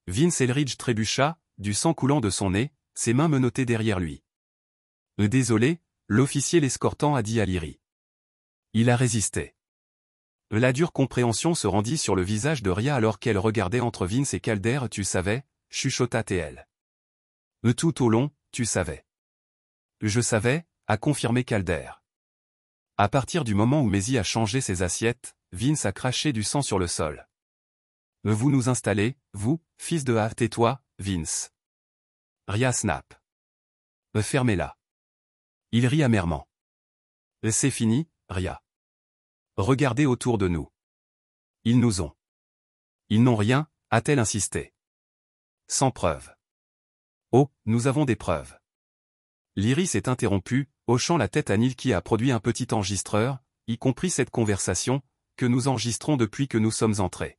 Vince Elridge trébucha, du sang coulant de son nez, ses mains menottées derrière lui. Désolé, l'officier l'escortant a dit à Lyrie. Il a résisté. La dure compréhension se rendit sur le visage de Ria alors qu'elle regardait entre Vince et Calder. Tu savais, chuchota-t-elle. Tout au long, tu savais. Je savais, a confirmé Calder. À partir du moment où Maisie a changé ses assiettes, Vince a craché du sang sur le sol. Vous nous installez, vous, fils de A. Tais-toi, Vince. Ria snap. Fermez-la. Il rit amèrement. C'est fini, Ria. Regardez autour de nous. Ils nous ont. Ils n'ont rien, a-t-elle insisté. Sans preuve. Oh, nous avons des preuves. Lyrie s'est interrompue, hochant la tête à Neil qui a produit un petit enregistreur, y compris cette conversation, que nous enregistrons depuis que nous sommes entrés.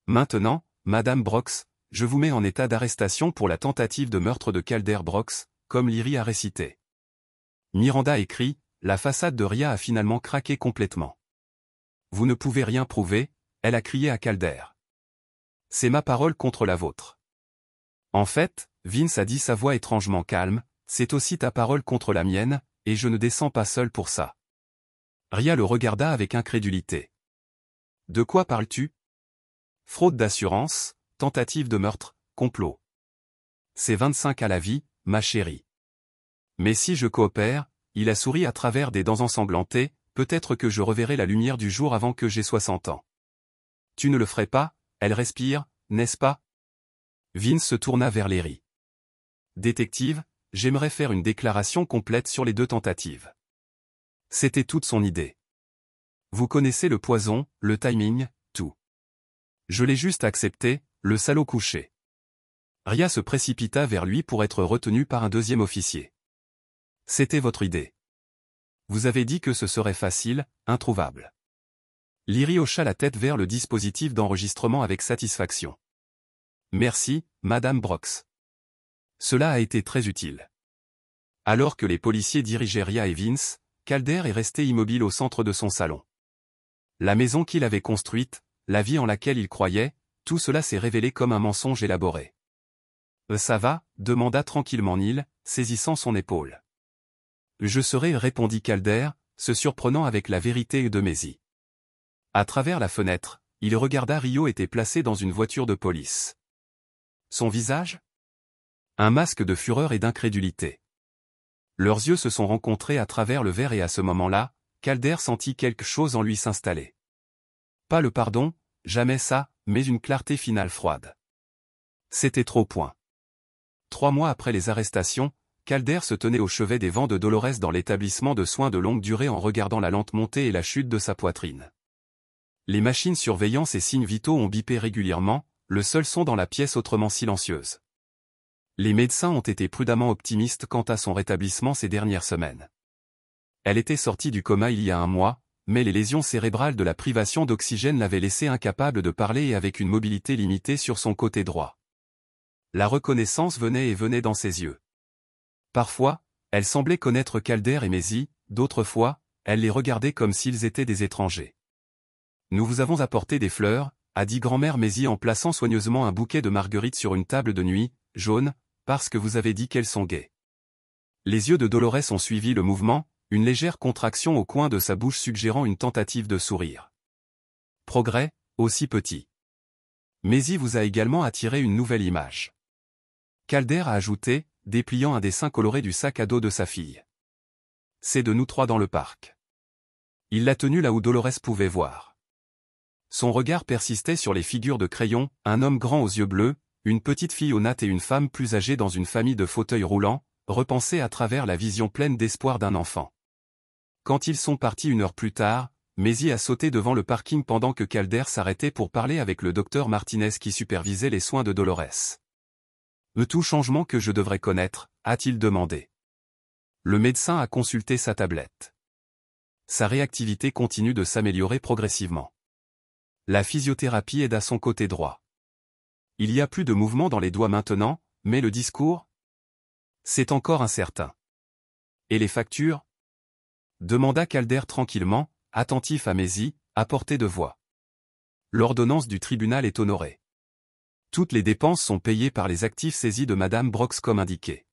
Maintenant, Madame Brox, je vous mets en état d'arrestation pour la tentative de meurtre de Calder Brox, comme Lyrie a récité. Miranda écrit, la façade de Ria a finalement craqué complètement. Vous ne pouvez rien prouver, elle a crié à Calder. C'est ma parole contre la vôtre. En fait, Vince a dit sa voix étrangement calme, c'est aussi ta parole contre la mienne, et je ne descends pas seul pour ça. Ria le regarda avec incrédulité. De quoi parles-tu? Fraude d'assurance, tentative de meurtre, complot. C'est 25 à la vie, ma chérie. Mais si je coopère, il a souri à travers des dents ensanglantées, peut-être que je reverrai la lumière du jour avant que j'aie 60 ans. Tu ne le ferais pas, elle respire, n'est-ce pas? Vince se tourna vers Léry. Détective, j'aimerais faire une déclaration complète sur les deux tentatives. C'était toute son idée. Vous connaissez le poison, le timing, tout. Je l'ai juste accepté, le salaud couché. Ria se précipita vers lui pour être retenu par un deuxième officier. C'était votre idée. Vous avez dit que ce serait facile, introuvable. Lyrie hocha la tête vers le dispositif d'enregistrement avec satisfaction. Merci, Madame Brox. Cela a été très utile. Alors que les policiers dirigeaient Ria et Vince, Calder est resté immobile au centre de son salon. La maison qu'il avait construite, la vie en laquelle il croyait, tout cela s'est révélé comme un mensonge élaboré. Ça va, demanda tranquillement Neil, saisissant son épaule. Je serai, répondit Calder, se surprenant avec la vérité de Maisie. À travers la fenêtre, il regarda Rio était placé dans une voiture de police. Son visage? Un masque de fureur et d'incrédulité. Leurs yeux se sont rencontrés à travers le verre et à ce moment-là, Calder sentit quelque chose en lui s'installer. Pas le pardon, jamais ça, mais une clarté finale froide. C'était trop point. 3 mois après les arrestations, Calder se tenait au chevet des vents de Dolores dans l'établissement de soins de longue durée en regardant la lente montée et la chute de sa poitrine. Les machines surveillance et signes vitaux ont bipé régulièrement, le seul son dans la pièce autrement silencieuse. Les médecins ont été prudemment optimistes quant à son rétablissement ces dernières semaines. Elle était sortie du coma il y a 1 mois, mais les lésions cérébrales de la privation d'oxygène l'avaient laissée incapable de parler et avec une mobilité limitée sur son côté droit. La reconnaissance venait et venait dans ses yeux. Parfois, elle semblait connaître Calder et Maisie, d'autres fois, elle les regardait comme s'ils étaient des étrangers. Nous vous avons apporté des fleurs, a dit grand-mère Maisie en plaçant soigneusement un bouquet de marguerites sur une table de nuit, jaune, parce que vous avez dit qu'elles sont gaies. Les yeux de Dolores ont suivi le mouvement, une légère contraction au coin de sa bouche suggérant une tentative de sourire. Progrès, aussi petit. Maisie vous a également attiré une nouvelle image. Calder a ajouté, dépliant un dessin coloré du sac à dos de sa fille. C'est de nous 3 dans le parc. Il l'a tenu là où Dolores pouvait voir. Son regard persistait sur les figures de crayon, un homme grand aux yeux bleus, une petite fille aux nattes et une femme plus âgée dans une famille de fauteuils roulants, repensée à travers la vision pleine d'espoir d'un enfant. Quand ils sont partis 1 heure plus tard, Maisie a sauté devant le parking pendant que Calder s'arrêtait pour parler avec le docteur Martinez qui supervisait les soins de Dolores. Tout changement que je devrais connaître, a-t-il demandé. Le médecin a consulté sa tablette. Sa réactivité continue de s'améliorer progressivement. La physiothérapie aide à son côté droit. Il y a plus de mouvement dans les doigts maintenant, mais le discours? C'est encore incertain. Et les factures? Demanda Calder tranquillement, attentif à Maisie, à portée de voix. L'ordonnance du tribunal est honorée. Toutes les dépenses sont payées par les actifs saisis de Madame Brox comme indiqué.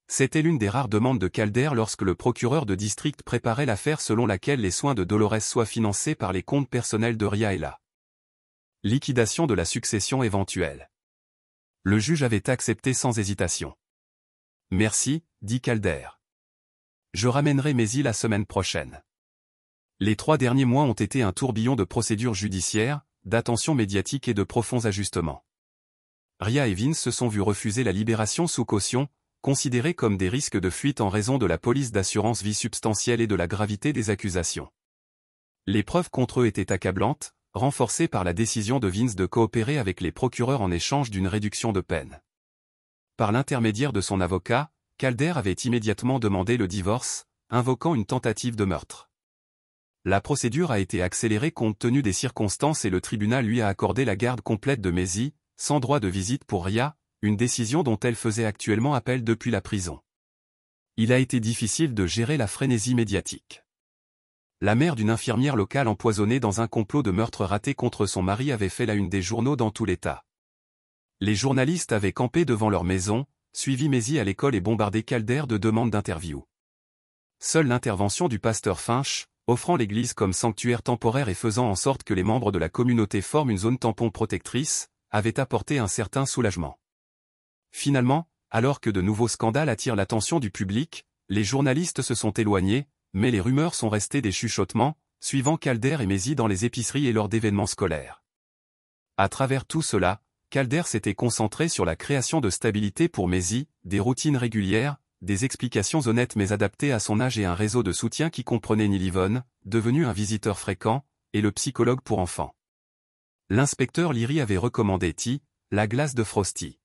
C'était l'une des rares demandes de Calder lorsque le procureur de district préparait l'affaire selon laquelle les soins de Dolores soient financés par les comptes personnels de Ria et la liquidation de la succession éventuelle. Le juge avait accepté sans hésitation. Merci, dit Calder. Je ramènerai Maisie la semaine prochaine. Les 3 derniers mois ont été un tourbillon de procédures judiciaires, d'attention médiatique et de profonds ajustements. Ria et Vince se sont vus refuser la libération sous caution, considérés comme des risques de fuite en raison de la police d'assurance vie substantielle et de la gravité des accusations. Les preuves contre eux étaient accablantes, renforcées par la décision de Vince de coopérer avec les procureurs en échange d'une réduction de peine. Par l'intermédiaire de son avocat, Calder avait immédiatement demandé le divorce, invoquant une tentative de meurtre. La procédure a été accélérée compte tenu des circonstances et le tribunal lui a accordé la garde complète de Maisie, sans droit de visite pour Ria, une décision dont elle faisait actuellement appel depuis la prison. Il a été difficile de gérer la frénésie médiatique. La mère d'une infirmière locale empoisonnée dans un complot de meurtre raté contre son mari avait fait la une des journaux dans tout l'État. Les journalistes avaient campé devant leur maison, suivi Maisie à l'école et bombardé Calder de demandes d'interview. Seule l'intervention du pasteur Finch, offrant l'église comme sanctuaire temporaire et faisant en sorte que les membres de la communauté forment une zone tampon protectrice, avait apporté un certain soulagement. Finalement, alors que de nouveaux scandales attirent l'attention du public, les journalistes se sont éloignés, mais les rumeurs sont restées des chuchotements, suivant Calder et Maisie dans les épiceries et lors d'événements scolaires. À travers tout cela, Calder s'était concentré sur la création de stabilité pour Maisie, des routines régulières, des explications honnêtes mais adaptées à son âge et un réseau de soutien qui comprenait Neil Yvonne, devenu un visiteur fréquent, et le psychologue pour enfants. L'inspecteur Leary avait recommandé la glace de Frosty.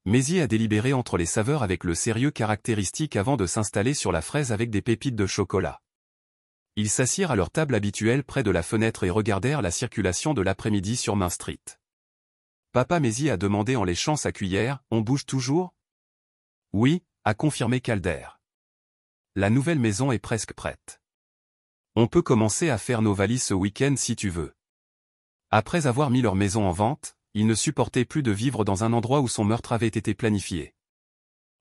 Maisie a délibéré entre les saveurs avec le sérieux caractéristique avant de s'installer sur la fraise avec des pépites de chocolat. Ils s'assirent à leur table habituelle près de la fenêtre et regardèrent la circulation de l'après-midi sur Main Street. Papa Maisie a demandé en léchant sa cuillère, « On bouge toujours ?» « Oui », a confirmé Calder. « La nouvelle maison est presque prête. On peut commencer à faire nos valises ce week-end si tu veux. » Après avoir mis leur maison en vente, il ne supportait plus de vivre dans un endroit où son meurtre avait été planifié.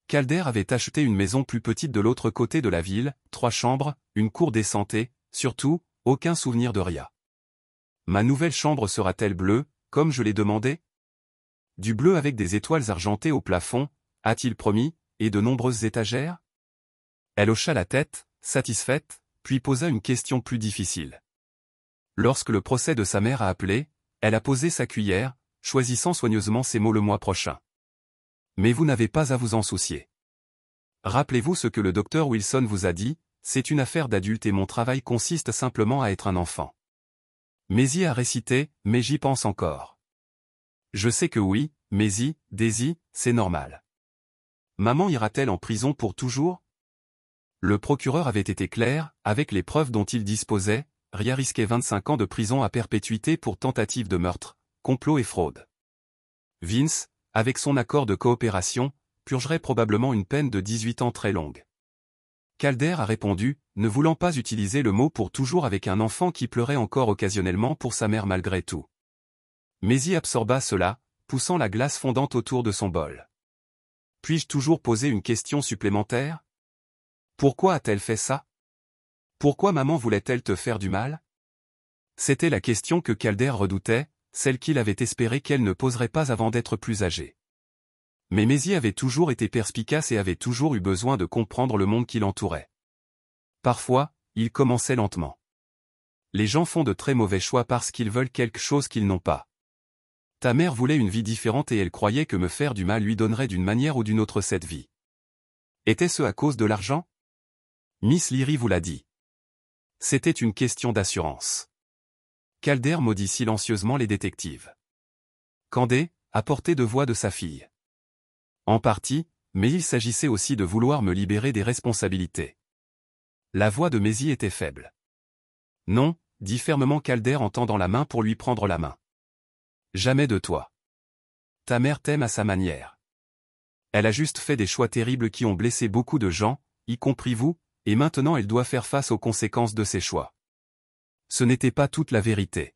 Calder avait acheté une maison plus petite de l'autre côté de la ville, 3 chambres, une cour décente et, surtout, aucun souvenir de Ria. Ma nouvelle chambre sera-t-elle bleue, comme je l'ai demandé? Du bleu avec des étoiles argentées au plafond, a-t-il promis, et de nombreuses étagères? Elle hocha la tête, satisfaite, puis posa une question plus difficile. Lorsque le procès de sa mère a appelé, elle a posé sa cuillère, choisissant soigneusement ses mots le mois prochain. Mais vous n'avez pas à vous en soucier. Rappelez-vous ce que le docteur Wilson vous a dit, c'est une affaire d'adulte et mon travail consiste simplement à être un enfant. Maisie a récité, mais j'y pense encore. Je sais que oui, Maisie, Daisy, c'est normal. Maman ira-t-elle en prison pour toujours? Le procureur avait été clair, avec les preuves dont il disposait, Ria risquait 25 ans de prison à perpétuité pour tentative de meurtre, complot et fraude. Vince, avec son accord de coopération, purgerait probablement une peine de 18 ans très longue. Calder a répondu, ne voulant pas utiliser le mot pour toujours avec un enfant qui pleurait encore occasionnellement pour sa mère malgré tout. Maisie absorba cela, poussant la glace fondante autour de son bol. Puis-je toujours poser une question supplémentaire? Pourquoi a-t-elle fait ça? Pourquoi maman voulait-elle te faire du mal? C'était la question que Calder redoutait, celle qu'il avait espéré qu'elle ne poserait pas avant d'être plus âgée. Mais Maisie avait toujours été perspicace et avait toujours eu besoin de comprendre le monde qui l'entourait. Parfois, il commençait lentement. Les gens font de très mauvais choix parce qu'ils veulent quelque chose qu'ils n'ont pas. Ta mère voulait une vie différente et elle croyait que me faire du mal lui donnerait d'une manière ou d'une autre cette vie. Était-ce à cause de l'argent? Miss Leary vous l'a dit. C'était une question d'assurance. Calder maudit silencieusement les détectives. Candé, à portée de voix de sa fille. En partie, mais il s'agissait aussi de vouloir me libérer des responsabilités. La voix de Maisie était faible. Non, dit fermement Calder en tendant la main pour lui prendre la main. Jamais de toi. Ta mère t'aime à sa manière. Elle a juste fait des choix terribles qui ont blessé beaucoup de gens, y compris vous, et maintenant elle doit faire face aux conséquences de ses choix. Ce n'était pas toute la vérité.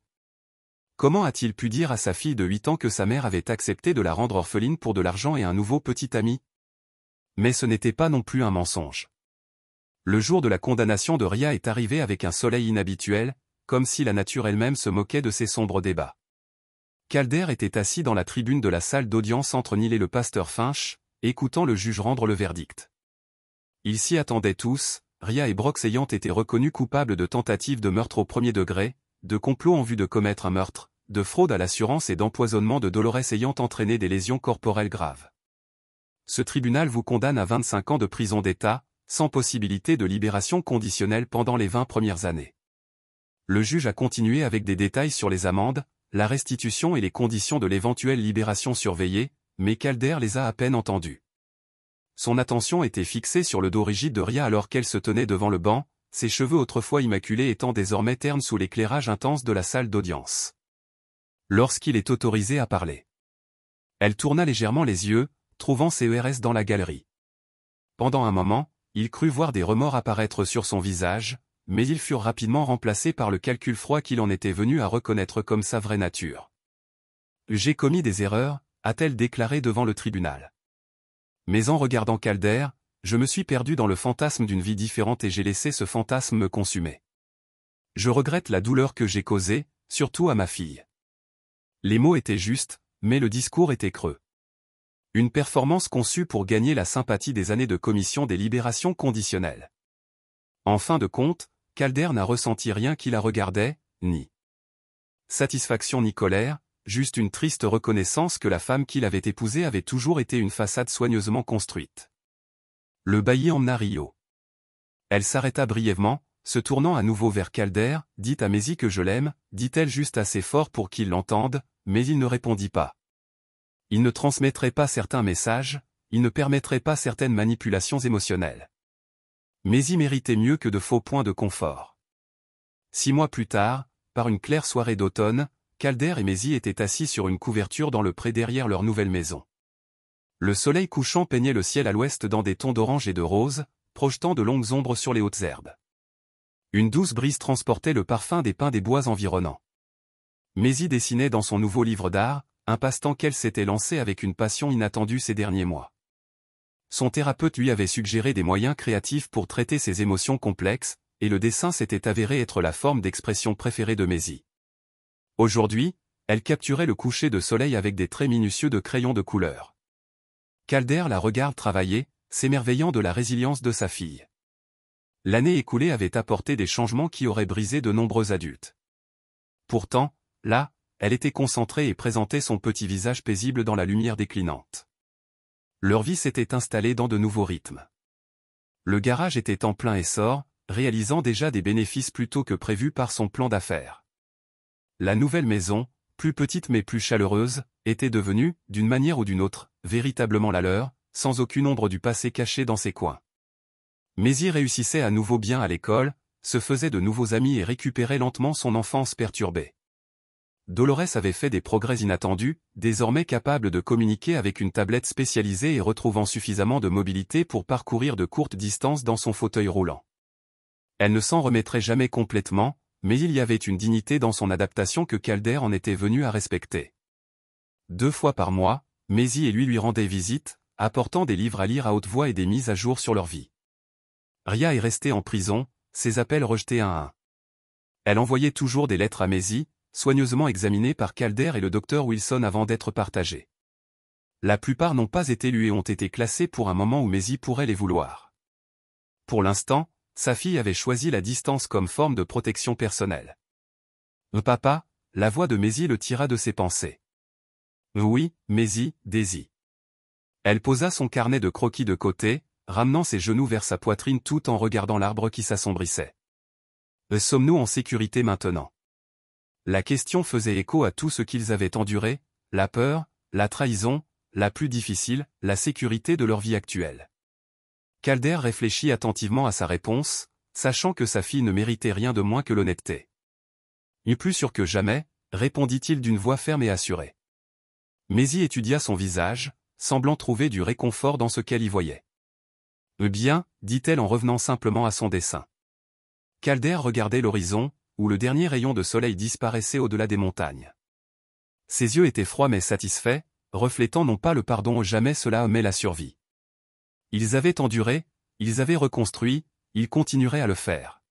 Comment a-t-il pu dire à sa fille de 8 ans que sa mère avait accepté de la rendre orpheline pour de l'argent et un nouveau petit ami? Mais ce n'était pas non plus un mensonge. Le jour de la condamnation de Ria est arrivé avec un soleil inhabituel, comme si la nature elle-même se moquait de ces sombres débats. Calder était assis dans la tribune de la salle d'audience entre Neil et le pasteur Finch, écoutant le juge rendre le verdict. Ils s'y attendaient tous, Ria et Brox ayant été reconnus coupables de tentative de meurtre au premier degré, de complot en vue de commettre un meurtre, de fraude à l'assurance et d'empoisonnement de Dolores ayant entraîné des lésions corporelles graves. Ce tribunal vous condamne à 25 ans de prison d'État, sans possibilité de libération conditionnelle pendant les 20 premières années. Le juge a continué avec des détails sur les amendes, la restitution et les conditions de l'éventuelle libération surveillée, mais Calder les a à peine entendus. Son attention était fixée sur le dos rigide de Ria alors qu'elle se tenait devant le banc, ses cheveux autrefois immaculés étant désormais ternes sous l'éclairage intense de la salle d'audience. Lorsqu'il est autorisé à parler. Elle tourna légèrement les yeux, trouvant CERS dans la galerie. Pendant un moment, il crut voir des remords apparaître sur son visage, mais ils furent rapidement remplacés par le calcul froid qu'il en était venu à reconnaître comme sa vraie nature. « J'ai commis des erreurs », a-t-elle déclaré devant le tribunal. Mais en regardant Calder, je me suis perdu dans le fantasme d'une vie différente et j'ai laissé ce fantasme me consumer. Je regrette la douleur que j'ai causée, surtout à ma fille. Les mots étaient justes, mais le discours était creux. Une performance conçue pour gagner la sympathie des années de commission des libérations conditionnelles. En fin de compte, Calder n'a ressenti rien qui la regardait, ni satisfaction ni colère, juste une triste reconnaissance que la femme qu'il avait épousée avait toujours été une façade soigneusement construite. Le bailli emmena Rio. Elle s'arrêta brièvement, se tournant à nouveau vers Calder, « Dites à Maisie que je l'aime », dit-elle juste assez fort pour qu'il l'entende, mais il ne répondit pas. Il ne transmettrait pas certains messages, il ne permettrait pas certaines manipulations émotionnelles. Maisie méritait mieux que de faux points de confort. 6 mois plus tard, par une claire soirée d'automne, Calder et Maisie étaient assis sur une couverture dans le pré derrière leur nouvelle maison. Le soleil couchant peignait le ciel à l'ouest dans des tons d'orange et de rose, projetant de longues ombres sur les hautes herbes. Une douce brise transportait le parfum des pins des bois environnants. Maisie dessinait dans son nouveau livre d'art, un passe-temps qu'elle s'était lancé avec une passion inattendue ces derniers mois. Son thérapeute lui avait suggéré des moyens créatifs pour traiter ses émotions complexes, et le dessin s'était avéré être la forme d'expression préférée de Maisie. Aujourd'hui, elle capturait le coucher de soleil avec des traits minutieux de crayon de couleur. Calder la regarde travailler, s'émerveillant de la résilience de sa fille. L'année écoulée avait apporté des changements qui auraient brisé de nombreux adultes. Pourtant, là, elle était concentrée et présentait son petit visage paisible dans la lumière déclinante. Leur vie s'était installée dans de nouveaux rythmes. Le garage était en plein essor, réalisant déjà des bénéfices plus tôt que prévu par son plan d'affaires. La nouvelle maison, plus petite mais plus chaleureuse, était devenue, d'une manière ou d'une autre, véritablement la leur, sans aucune ombre du passé cachée dans ses coins. Maisie réussissait à nouveau bien à l'école, se faisait de nouveaux amis et récupérait lentement son enfance perturbée. Dolores avait fait des progrès inattendus, désormais capable de communiquer avec une tablette spécialisée et retrouvant suffisamment de mobilité pour parcourir de courtes distances dans son fauteuil roulant. Elle ne s'en remettrait jamais complètement, mais il y avait une dignité dans son adaptation que Calder en était venu à respecter. 2 fois par mois, Maisie et lui rendaient visite, apportant des livres à lire à haute voix et des mises à jour sur leur vie. Ria est restée en prison, ses appels rejetés un à un. Elle envoyait toujours des lettres à Maisie, soigneusement examinées par Calder et le docteur Wilson avant d'être partagées. La plupart n'ont pas été lues et ont été classées pour un moment où Maisie pourrait les vouloir. Pour l'instant, sa fille avait choisi la distance comme forme de protection personnelle. « Papa », la voix de Maisie le tira de ses pensées. « Oui, Maisie, Daisy. » Elle posa son carnet de croquis de côté, ramenant ses genoux vers sa poitrine tout en regardant l'arbre qui s'assombrissait. « Sommes-nous en sécurité maintenant ?» La question faisait écho à tout ce qu'ils avaient enduré, la peur, la trahison, la plus difficile, la sécurité de leur vie actuelle. Calder réfléchit attentivement à sa réponse, sachant que sa fille ne méritait rien de moins que l'honnêteté. « Plus sûr que jamais », répondit-il d'une voix ferme et assurée. Maisie étudia son visage, semblant trouver du réconfort dans ce qu'elle y voyait. « Bien », dit-elle en revenant simplement à son dessin. Calder regardait l'horizon, où le dernier rayon de soleil disparaissait au-delà des montagnes. Ses yeux étaient froids mais satisfaits, reflétant non pas le pardon jamais cela mais la survie. Ils avaient enduré, ils avaient reconstruit, ils continueraient à le faire.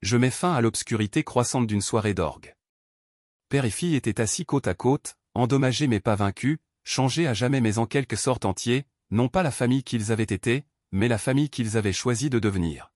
Je mets fin à l'obscurité croissante d'une soirée d'orgue. Père et fille étaient assis côte à côte, endommagés mais pas vaincus, changés à jamais mais en quelque sorte entiers, non pas la famille qu'ils avaient été, mais la famille qu'ils avaient choisi de devenir.